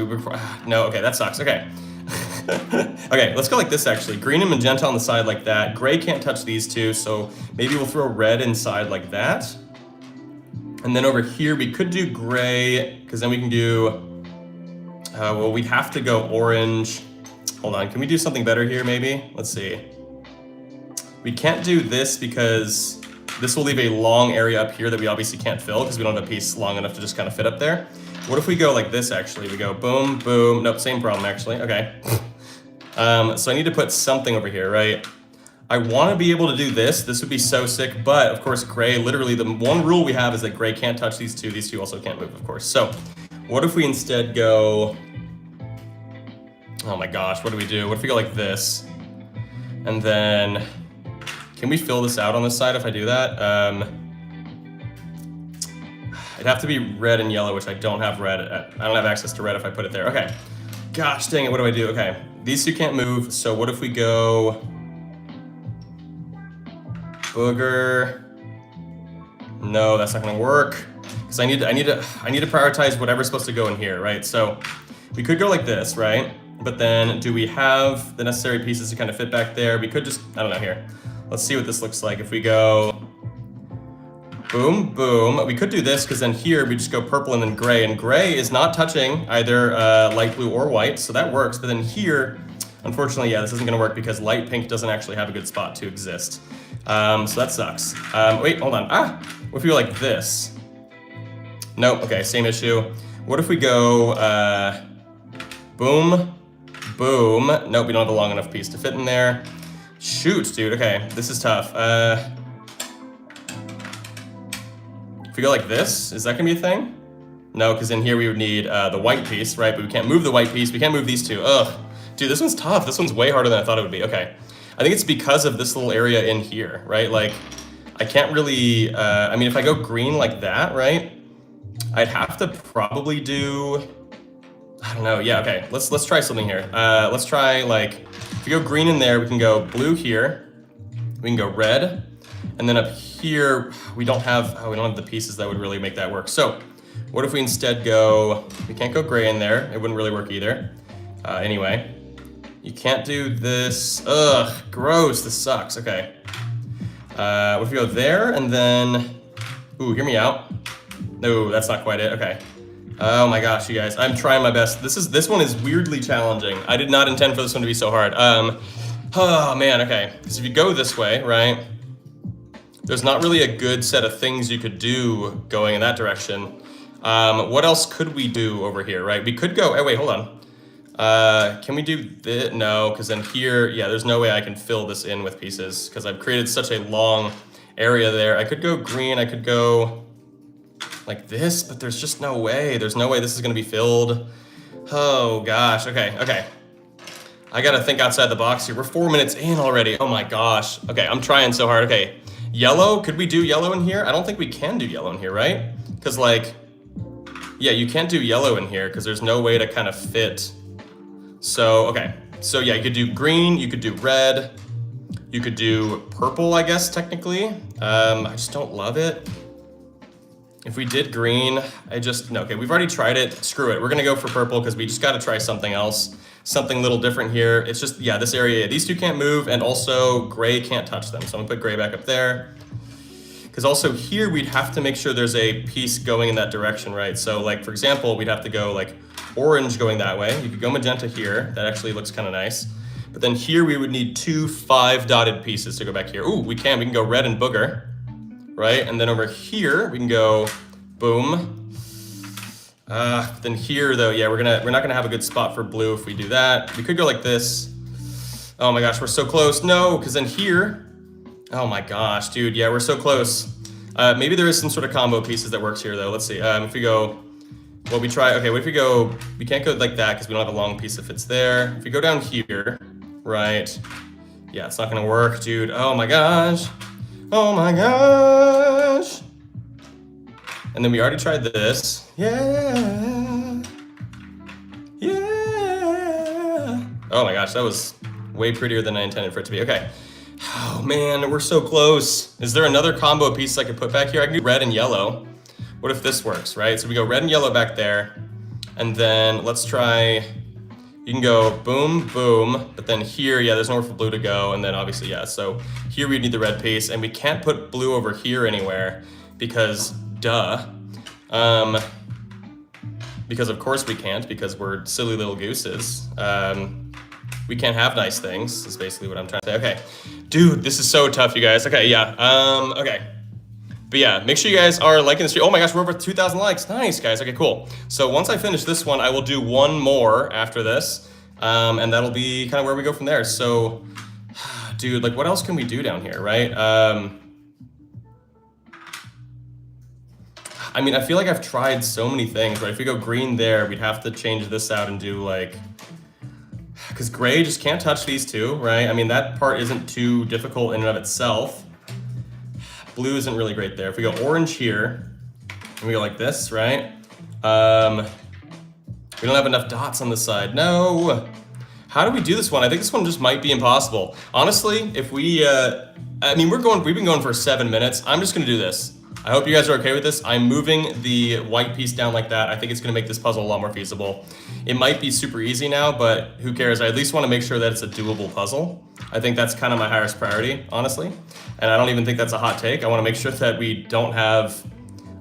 okay, that sucks, okay. Okay, let's go like this, actually. Green and magenta on the side like that. Gray can't touch these two, so maybe we'll throw red inside like that. And then over here, we could do gray, because then we can do, well, we'd have to go orange. Hold on, can we do something better here, maybe? Let's see. We can't do this because this will leave a long area up here that we obviously can't fill because we don't have a piece long enough to just kind of fit up there. What if we go like this, actually? We go boom, boom. Nope, same problem, actually. Okay. So I need to put something over here, right? I want to be able to do this. This would be so sick, but of course, gray, literally the one rule we have is that gray can't touch these two. These two also can't move, of course. So what if we instead go, oh my gosh, what do we do? What if we go like this? And then, can we fill this out on this side if I do that? It'd have to be red and yellow, which I don't have red. I don't have access to red if I put it there. Okay. Gosh dang it, what do I do? Okay, these two can't move, so what if we go booger? No, that's not gonna work. Because I need to prioritize whatever's supposed to go in here, right? So we could go like this, right? But then do we have the necessary pieces to kind of fit back there? We could just, I don't know, here. Let's see what this looks like. If we go boom, boom. We could do this because then here we just go purple and then gray. And gray is not touching either light blue or white, so that works. But then here, unfortunately, yeah, this isn't gonna work because light pink doesn't actually have a good spot to exist. So that sucks. Wait, hold on. What if we go like this? Nope, okay, same issue. What if we go boom, boom. Nope, we don't have a long enough piece to fit in there. Shoot, dude. Okay, this is tough. If we go like this, is that gonna be a thing? No, because in here we would need the white piece, right? But we can't move the white piece. We can't move these two. Ugh. Dude, this one's tough. This one's way harder than I thought it would be. Okay. I think it's because of this little area in here, right? Like, I can't really, I mean, if I go green like that, right? I'd have to probably do, I don't know. Yeah, okay. Let's try something here. Let's try, like, if we go green in there, we can go blue here. We can go red. And then up here, we don't have the pieces that would really make that work. So what if we instead go, we can't go gray in there. It wouldn't really work either. Anyway, you can't do this. Ugh, gross, this sucks. Okay. What if we go there and then, ooh, hear me out. No, that's not quite it. Okay. Oh my gosh, you guys, I'm trying my best. This one is weirdly challenging. I did not intend for this one to be so hard. Oh man, okay. Because if you go this way, right? There's not really a good set of things you could do going in that direction. What else could we do over here, right? We could go, oh wait, hold on. Can we do this? No, because then here, yeah, there's no way I can fill this in with pieces because I've created such a long area there. I could go green, I could go like this, but there's just no way. There's no way this is gonna be filled. Oh gosh, okay. I gotta think outside the box here. We're 4 minutes in already. Oh my gosh. Okay, I'm trying so hard. Okay, yellow, could we do yellow in here? I don't think we can do yellow in here, right? Because like, yeah, you can't do yellow in here because there's no way to kind of fit. So, okay. So yeah, you could do green, you could do red, you could do purple, I guess, technically. I just don't love it. If we did green, no, okay, we've already tried it. Screw it, we're gonna go for purple because we just gotta try something else. Something a little different here. It's just, yeah, this area, these two can't move and also gray can't touch them. So I'm gonna put gray back up there. Because also here, we'd have to make sure there's a piece going in that direction, right? So like, for example, we'd have to go like orange going that way. You could go magenta here. That actually looks kind of nice. But then here we would need 2 5-dotted pieces to go back here. Ooh, we can go red and booger, right? And then over here, we can go boom. Then here though, yeah, we're not gonna have a good spot for blue if we do that. We could go like this. Oh my gosh, we're so close. No, because then here, oh my gosh, dude, yeah, we're so close. Maybe there is some sort of combo pieces that works here though. Let's see, if we go, well, we try, okay, what if we go, we can't go like that because we don't have a long piece that fits there. If we go down here, right, yeah, it's not gonna work, dude. Oh my gosh. Oh my gosh. And then we already tried this. Yeah. Yeah. Oh my gosh, that was way prettier than I intended for it to be. Okay. Oh man, we're so close. Is there another combo piece I could put back here? I can do red and yellow. What if this works, right? So we go red and yellow back there. And then let's try, you can go boom, boom. But then here, yeah, there's nowhere for blue to go. And then obviously, yeah, so here we need the red piece. And we can't put blue over here anywhere because duh. Because of course we can't, because we're silly little gooses. We can't have nice things, is basically what I'm trying to say. Okay, dude, this is so tough, you guys. Okay, yeah, okay. But yeah, make sure you guys are liking this video. Oh my gosh, we're over 2,000 likes. Nice, guys. Okay, cool. So once I finish this one, I will do one more after this. And that'll be kind of where we go from there. So, dude, like what else can we do down here, right? I mean, I feel like I've tried so many things, right? If we go green there, we'd have to change this out and do like, because gray just can't touch these two, right? I mean, that part isn't too difficult in and of itself. Blue isn't really great there. If we go orange here, and we go like this, right? We don't have enough dots on this side. No. How do we do this one? I think this one just might be impossible. Honestly, if we, I mean, we've been going for 7 minutes. I'm just gonna do this. I hope you guys are okay with this. I'm moving the white piece down like that. I think it's gonna make this puzzle a lot more feasible. It might be super easy now, but who cares? I at least wanna make sure that it's a doable puzzle. I think that's kind of my highest priority, honestly. And I don't even think that's a hot take. I wanna make sure that we don't have,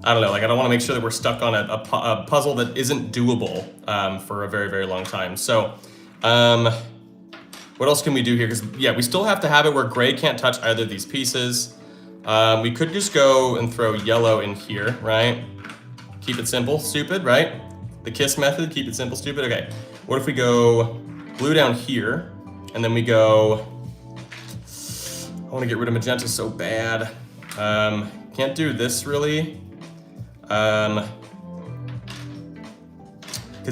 I don't know, like I don't wanna make sure that we're stuck on a puzzle that isn't doable for a very, very long time. So, what else can we do here? Because yeah, we still have to have it where gray can't touch either of these pieces. We could just go and throw yellow in here, right? Keep it simple, stupid, right? The KISS method, keep it simple, stupid. Okay, what if we go blue down here, and then we go, want to get rid of magenta so bad. Can't do this really. Because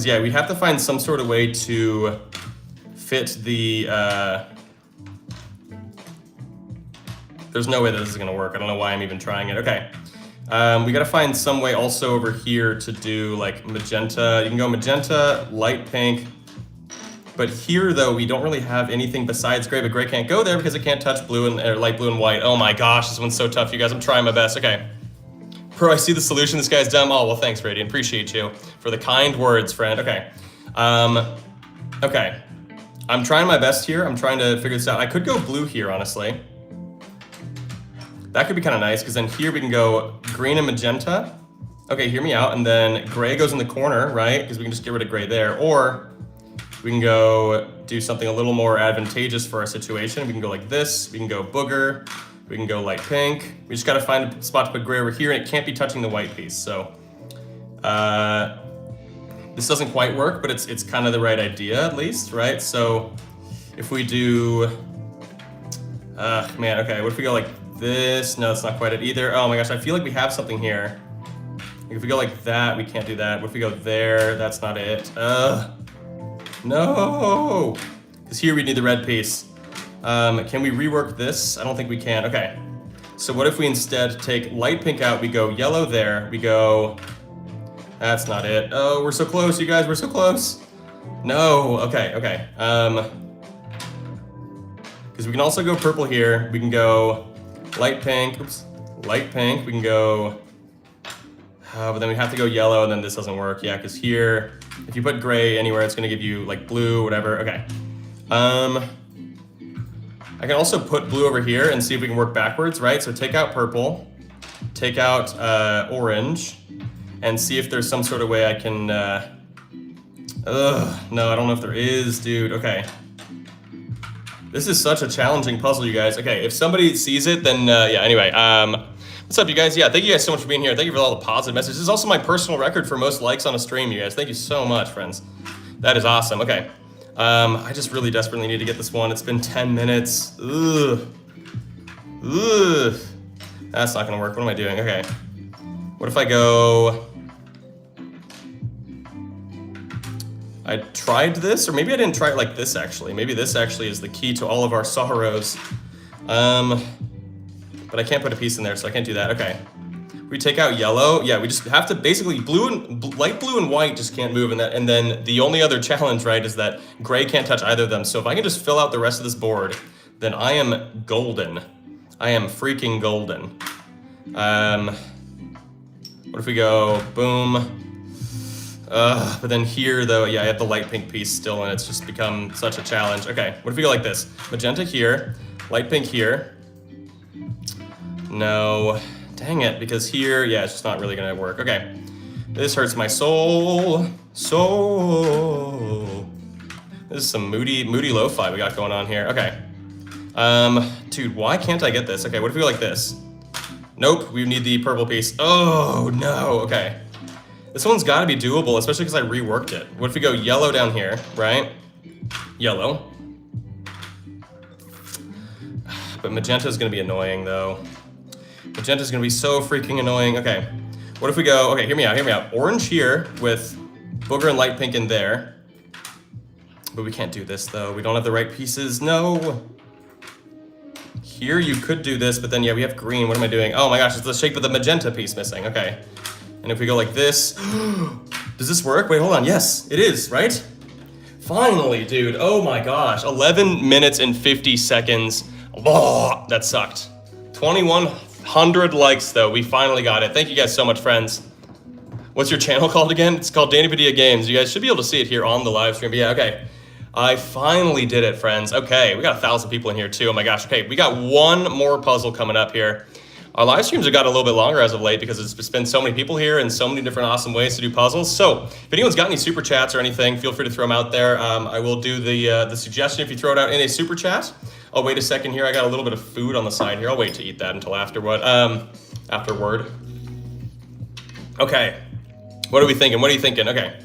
yeah, we'd have to find some sort of way to fit the, there's no way that this is gonna work. I don't know why I'm even trying it. Okay. We gotta find some way also over here to do like magenta. You can go magenta, light pink. But here though, we don't really have anything besides gray, but gray can't go there because it can't touch blue and or light blue and white. Oh my gosh, this one's so tough, you guys. I'm trying my best. Okay. Bro, I see the solution. This guy's dumb. Oh, well, thanks, Radiant. Appreciate you for the kind words, friend. Okay. Okay. I'm trying my best here. I'm trying to figure this out. I could go blue here, honestly. That could be kind of nice, because then here we can go green and magenta. Okay, hear me out. And then gray goes in the corner, right? Because we can just get rid of gray there. Or we can go do something a little more advantageous for our situation. We can go like this. We can go booger. We can go light pink. We just got to find a spot to put gray over here, and it can't be touching the white piece. So this doesn't quite work, but it's kind of the right idea at least, right? So if we do, man, okay, what if we go like this? No, it's not quite it either. Oh my gosh, I feel like we have something here. If we go like that, we can't do that. What if we go there? That's not it. No, because here we need the red piece. Can we rework this? I don't think we can. Okay. So what if we instead take light pink out, we go yellow there, we go, that's not it. Oh, we're so close, you guys, we're so close. No, okay. Because we can also go purple here. We can go light pink, light pink. We can go, but then we have to go yellow, and then this doesn't work. Yeah, because here, if you put gray anywhere, it's gonna give you like blue, whatever. Okay. I can also put blue over here and see if we can work backwards, right? So take out purple, take out orange, and see if there's some sort of way I can, no, I don't know if there is, dude. Okay. This is such a challenging puzzle, you guys. Okay, if somebody sees it, then, yeah, anyway, what's up, you guys? Yeah, thank you guys so much for being here. Thank you for all the positive messages. This is also my personal record for most likes on a stream, you guys. Thank you so much, friends. That is awesome. Okay. I just really desperately need to get this one. It's been 10 minutes. Ugh. That's not gonna work. What am I doing? Okay. What if I go... I tried this, or maybe I didn't try it like this, actually. Maybe this actually is the key to all of our sorrows. But I can't put a piece in there, so I can't do that. Okay. We take out yellow. Yeah, we just have to basically light blue and white just can't move, and then the only other challenge, right, is that gray can't touch either of them. So if I can just fill out the rest of this board, then I am golden. I am freaking golden. What if we go boom? But then here though, yeah, I have the light pink piece still, and it's just become such a challenge. Okay, what if we go like this? Magenta here, light pink here. No. Dang it, because here, yeah, it's just not really gonna work. Okay, this hurts my soul. This is some moody lo-fi we got going on here. Okay, dude, why can't I get this? Okay, what if we go like this? Nope, we need the purple piece. Oh no, okay. This one's gotta be doable, especially because I reworked it. What if we go yellow down here, right? Yellow. But magenta is gonna be annoying though. Magenta's gonna be so freaking annoying. Okay, what if we go, okay, hear me out. Orange here with booger and light pink in there. But we can't do this though. We don't have the right pieces, no. Here you could do this, but then yeah, we have green. What am I doing? Oh my gosh, it's the shape of the magenta piece missing, okay. And if we go like this, does this work? Wait, hold on, yes, it is, right? Finally, dude, oh my gosh. 11 minutes and 50 seconds. Oh, that sucked. 2,100 likes though, we finally got it. Thank you guys so much, friends. What's your channel called again? It's called Danny Padilla Games. You guys should be able to see it here on the live stream, but yeah, okay. I finally did it, friends. Okay, we got 1,000 people in here too, oh my gosh. Okay, we got one more puzzle coming up here. Our live streams have got a little bit longer as of late because it's been so many people here and so many different awesome ways to do puzzles. So if anyone's got any super chats or anything, feel free to throw them out there. I will do the suggestion if you throw it out in a super chat. Oh, wait a second here. I got a little bit of food on the side here. I'll wait to eat that until afterward. Okay. What are we thinking? What are you thinking? Okay.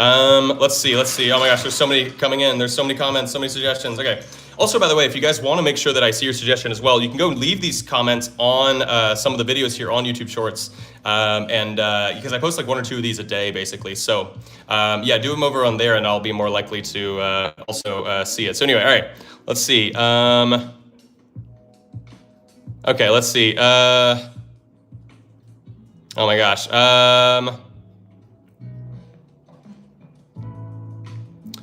Let's see. Oh my gosh, there's so many coming in. There's so many comments, so many suggestions. Okay. Also, by the way, if you guys want to make sure that I see your suggestion as well, you can go leave these comments on some of the videos here on YouTube Shorts. Because I post like 1 or 2 of these a day, basically. So yeah, do them over on there and I'll be more likely to also see it. So anyway, all right, let's see. Okay, let's see. Oh my gosh.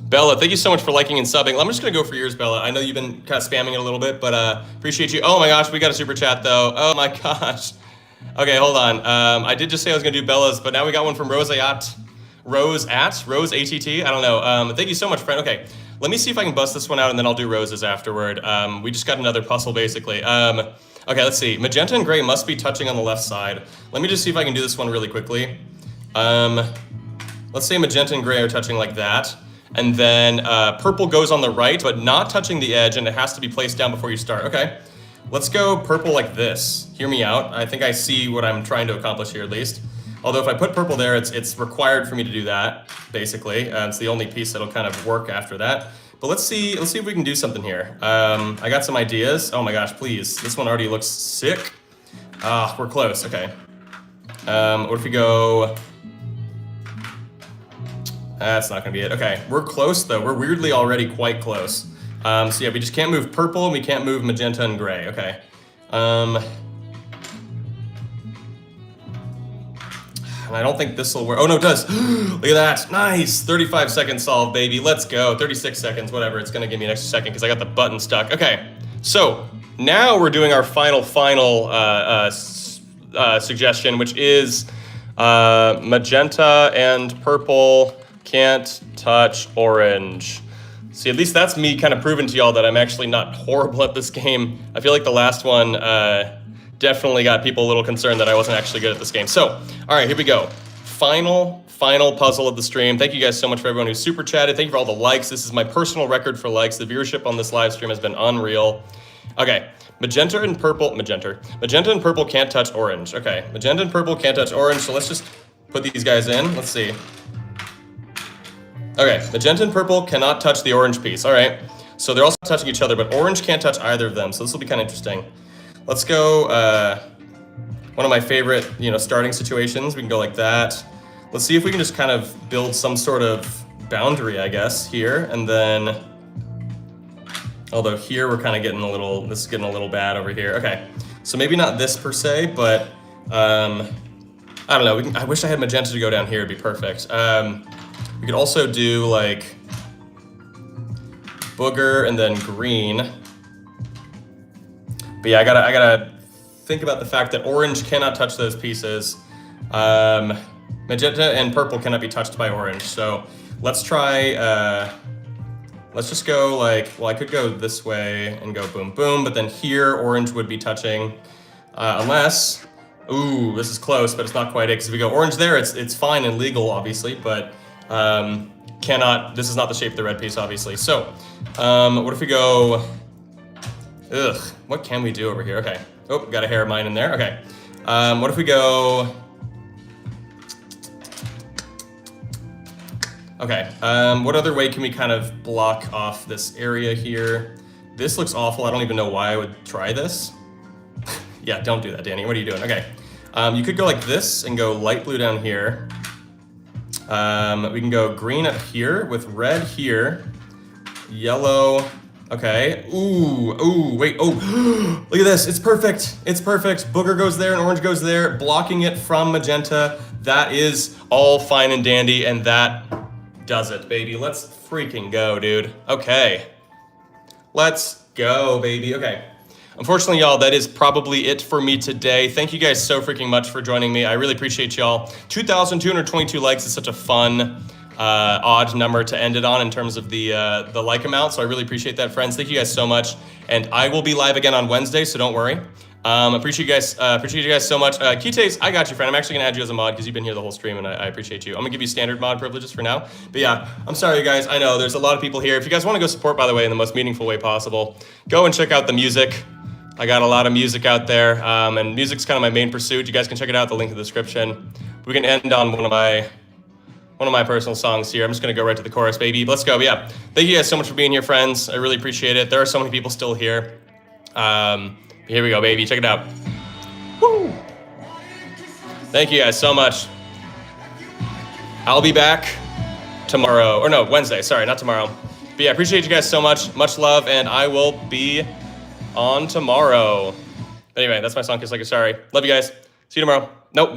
Bella, thank you so much for liking and subbing. I'm just gonna go for yours, Bella. I know you've been kind of spamming it a little bit, but appreciate you. Oh my gosh, we got a super chat though. Oh my gosh. Okay, hold on. I did just say I was gonna do Bella's, but now we got one from Rose ATT. I don't know. Thank you so much, friend. Okay, let me see if I can bust this one out and then I'll do Rose's afterward. We just got another puzzle basically. Okay, let's see. Magenta and gray must be touching on the left side. Let me just see if I can do this one really quickly. Let's say magenta and gray are touching like that. And then purple goes on the right, but not touching the edge, and it has to be placed down before you start. Okay, let's go purple like this. Hear me out. I think I see what I'm trying to accomplish here at least. Although if I put purple there, it's required for me to do that, basically. It's the only piece that'll kind of work after that. But let's see if we can do something here. I got some ideas. Oh my gosh, please. This one already looks sick. Ah, we're close, okay. What if we go... That's not gonna be it. Okay, we're close though. We're weirdly already quite close. So yeah, we just can't move purple and we can't move magenta and gray. Okay. And I don't think this will work. Oh no, it does. Look at that. Nice. 35 seconds solved, baby. Let's go. 36 seconds, whatever. It's gonna give me an extra second because I got the button stuck. Okay. So now we're doing our final suggestion, which is magenta and purple can't touch orange. See, at least that's me kind of proving to y'all that I'm actually not horrible at this game. I feel like the last one definitely got people a little concerned that I wasn't actually good at this game. So, all right, here we go. Final puzzle of the stream. Thank you guys so much for everyone who super chatted. Thank you for all the likes. This is my personal record for likes. The viewership on this live stream has been unreal. Okay, magenta and purple can't touch orange. Okay, magenta and purple can't touch orange. So let's just put these guys in. Let's see. Okay, magenta and purple cannot touch the orange piece. All right, so they're also touching each other, but orange can't touch either of them. So this will be kind of interesting. Let's go, one of my favorite, starting situations. We can go like that. Let's see if we can just kind of build some sort of boundary, I guess, here. And then, although here we're kind of getting this is getting a little bad over here. Okay, so maybe not this per se, but I don't know. I wish I had magenta to go down here. It'd be perfect. We could also do like booger and then green. But yeah, I gotta think about the fact that orange cannot touch those pieces. Magenta and purple cannot be touched by orange. So let's try, let's just go like, well, I could go this way and go boom, boom, but then here orange would be touching, unless, ooh, this is close, but it's not quite it. Because if we go orange there, it's fine and legal, obviously, but this is not the shape of the red piece, obviously. So, what if we go, what can we do over here? Okay. Oh, got a hair of mine in there. Okay. What if we go, okay. What other way can we kind of block off this area here? This looks awful. I don't even know why I would try this. Yeah, don't do that, Danny. What are you doing? Okay. You could go like this and go light blue down here. We can go green up here with red here, yellow. Okay. Ooh, wait. Oh, look at this. It's perfect. It's perfect. Booger goes there and orange goes there, blocking it from magenta. That is all fine and dandy, and that does it, baby. Let's freaking go, dude. Okay. Let's go, baby. Okay. Unfortunately, y'all, that is probably it for me today. Thank you guys so freaking much for joining me. I really appreciate y'all. 2,222 likes is such a fun, odd number to end it on in terms of the like amount. So I really appreciate that, friends. Thank you guys so much. And I will be live again on Wednesday, so don't worry. Appreciate you guys so much. Kitays, I got you, friend. I'm actually gonna add you as a mod because you've been here the whole stream, and I appreciate you. I'm gonna give you standard mod privileges for now. But yeah, I'm sorry, guys. I know there's a lot of people here. If you guys want to go support, by the way, in the most meaningful way possible, go and check out the music. I got a lot of music out there, and music's kind of my main pursuit. You guys can check it out, the link in the description. We can end on one of One of my personal songs here. I'm just gonna go right to the chorus, baby. Let's go. But yeah, thank you guys so much for being here, friends. I really appreciate it. There are so many people still here. Here we go, baby. Check it out. Woo! Thank you guys so much. I'll be back tomorrow, or no, Wednesday. Sorry, not tomorrow. But yeah, appreciate you guys so much. Much love, and I will be on tomorrow. Anyway, that's my song, Kiss Like a Sorry. Love you guys. See you tomorrow. Nope.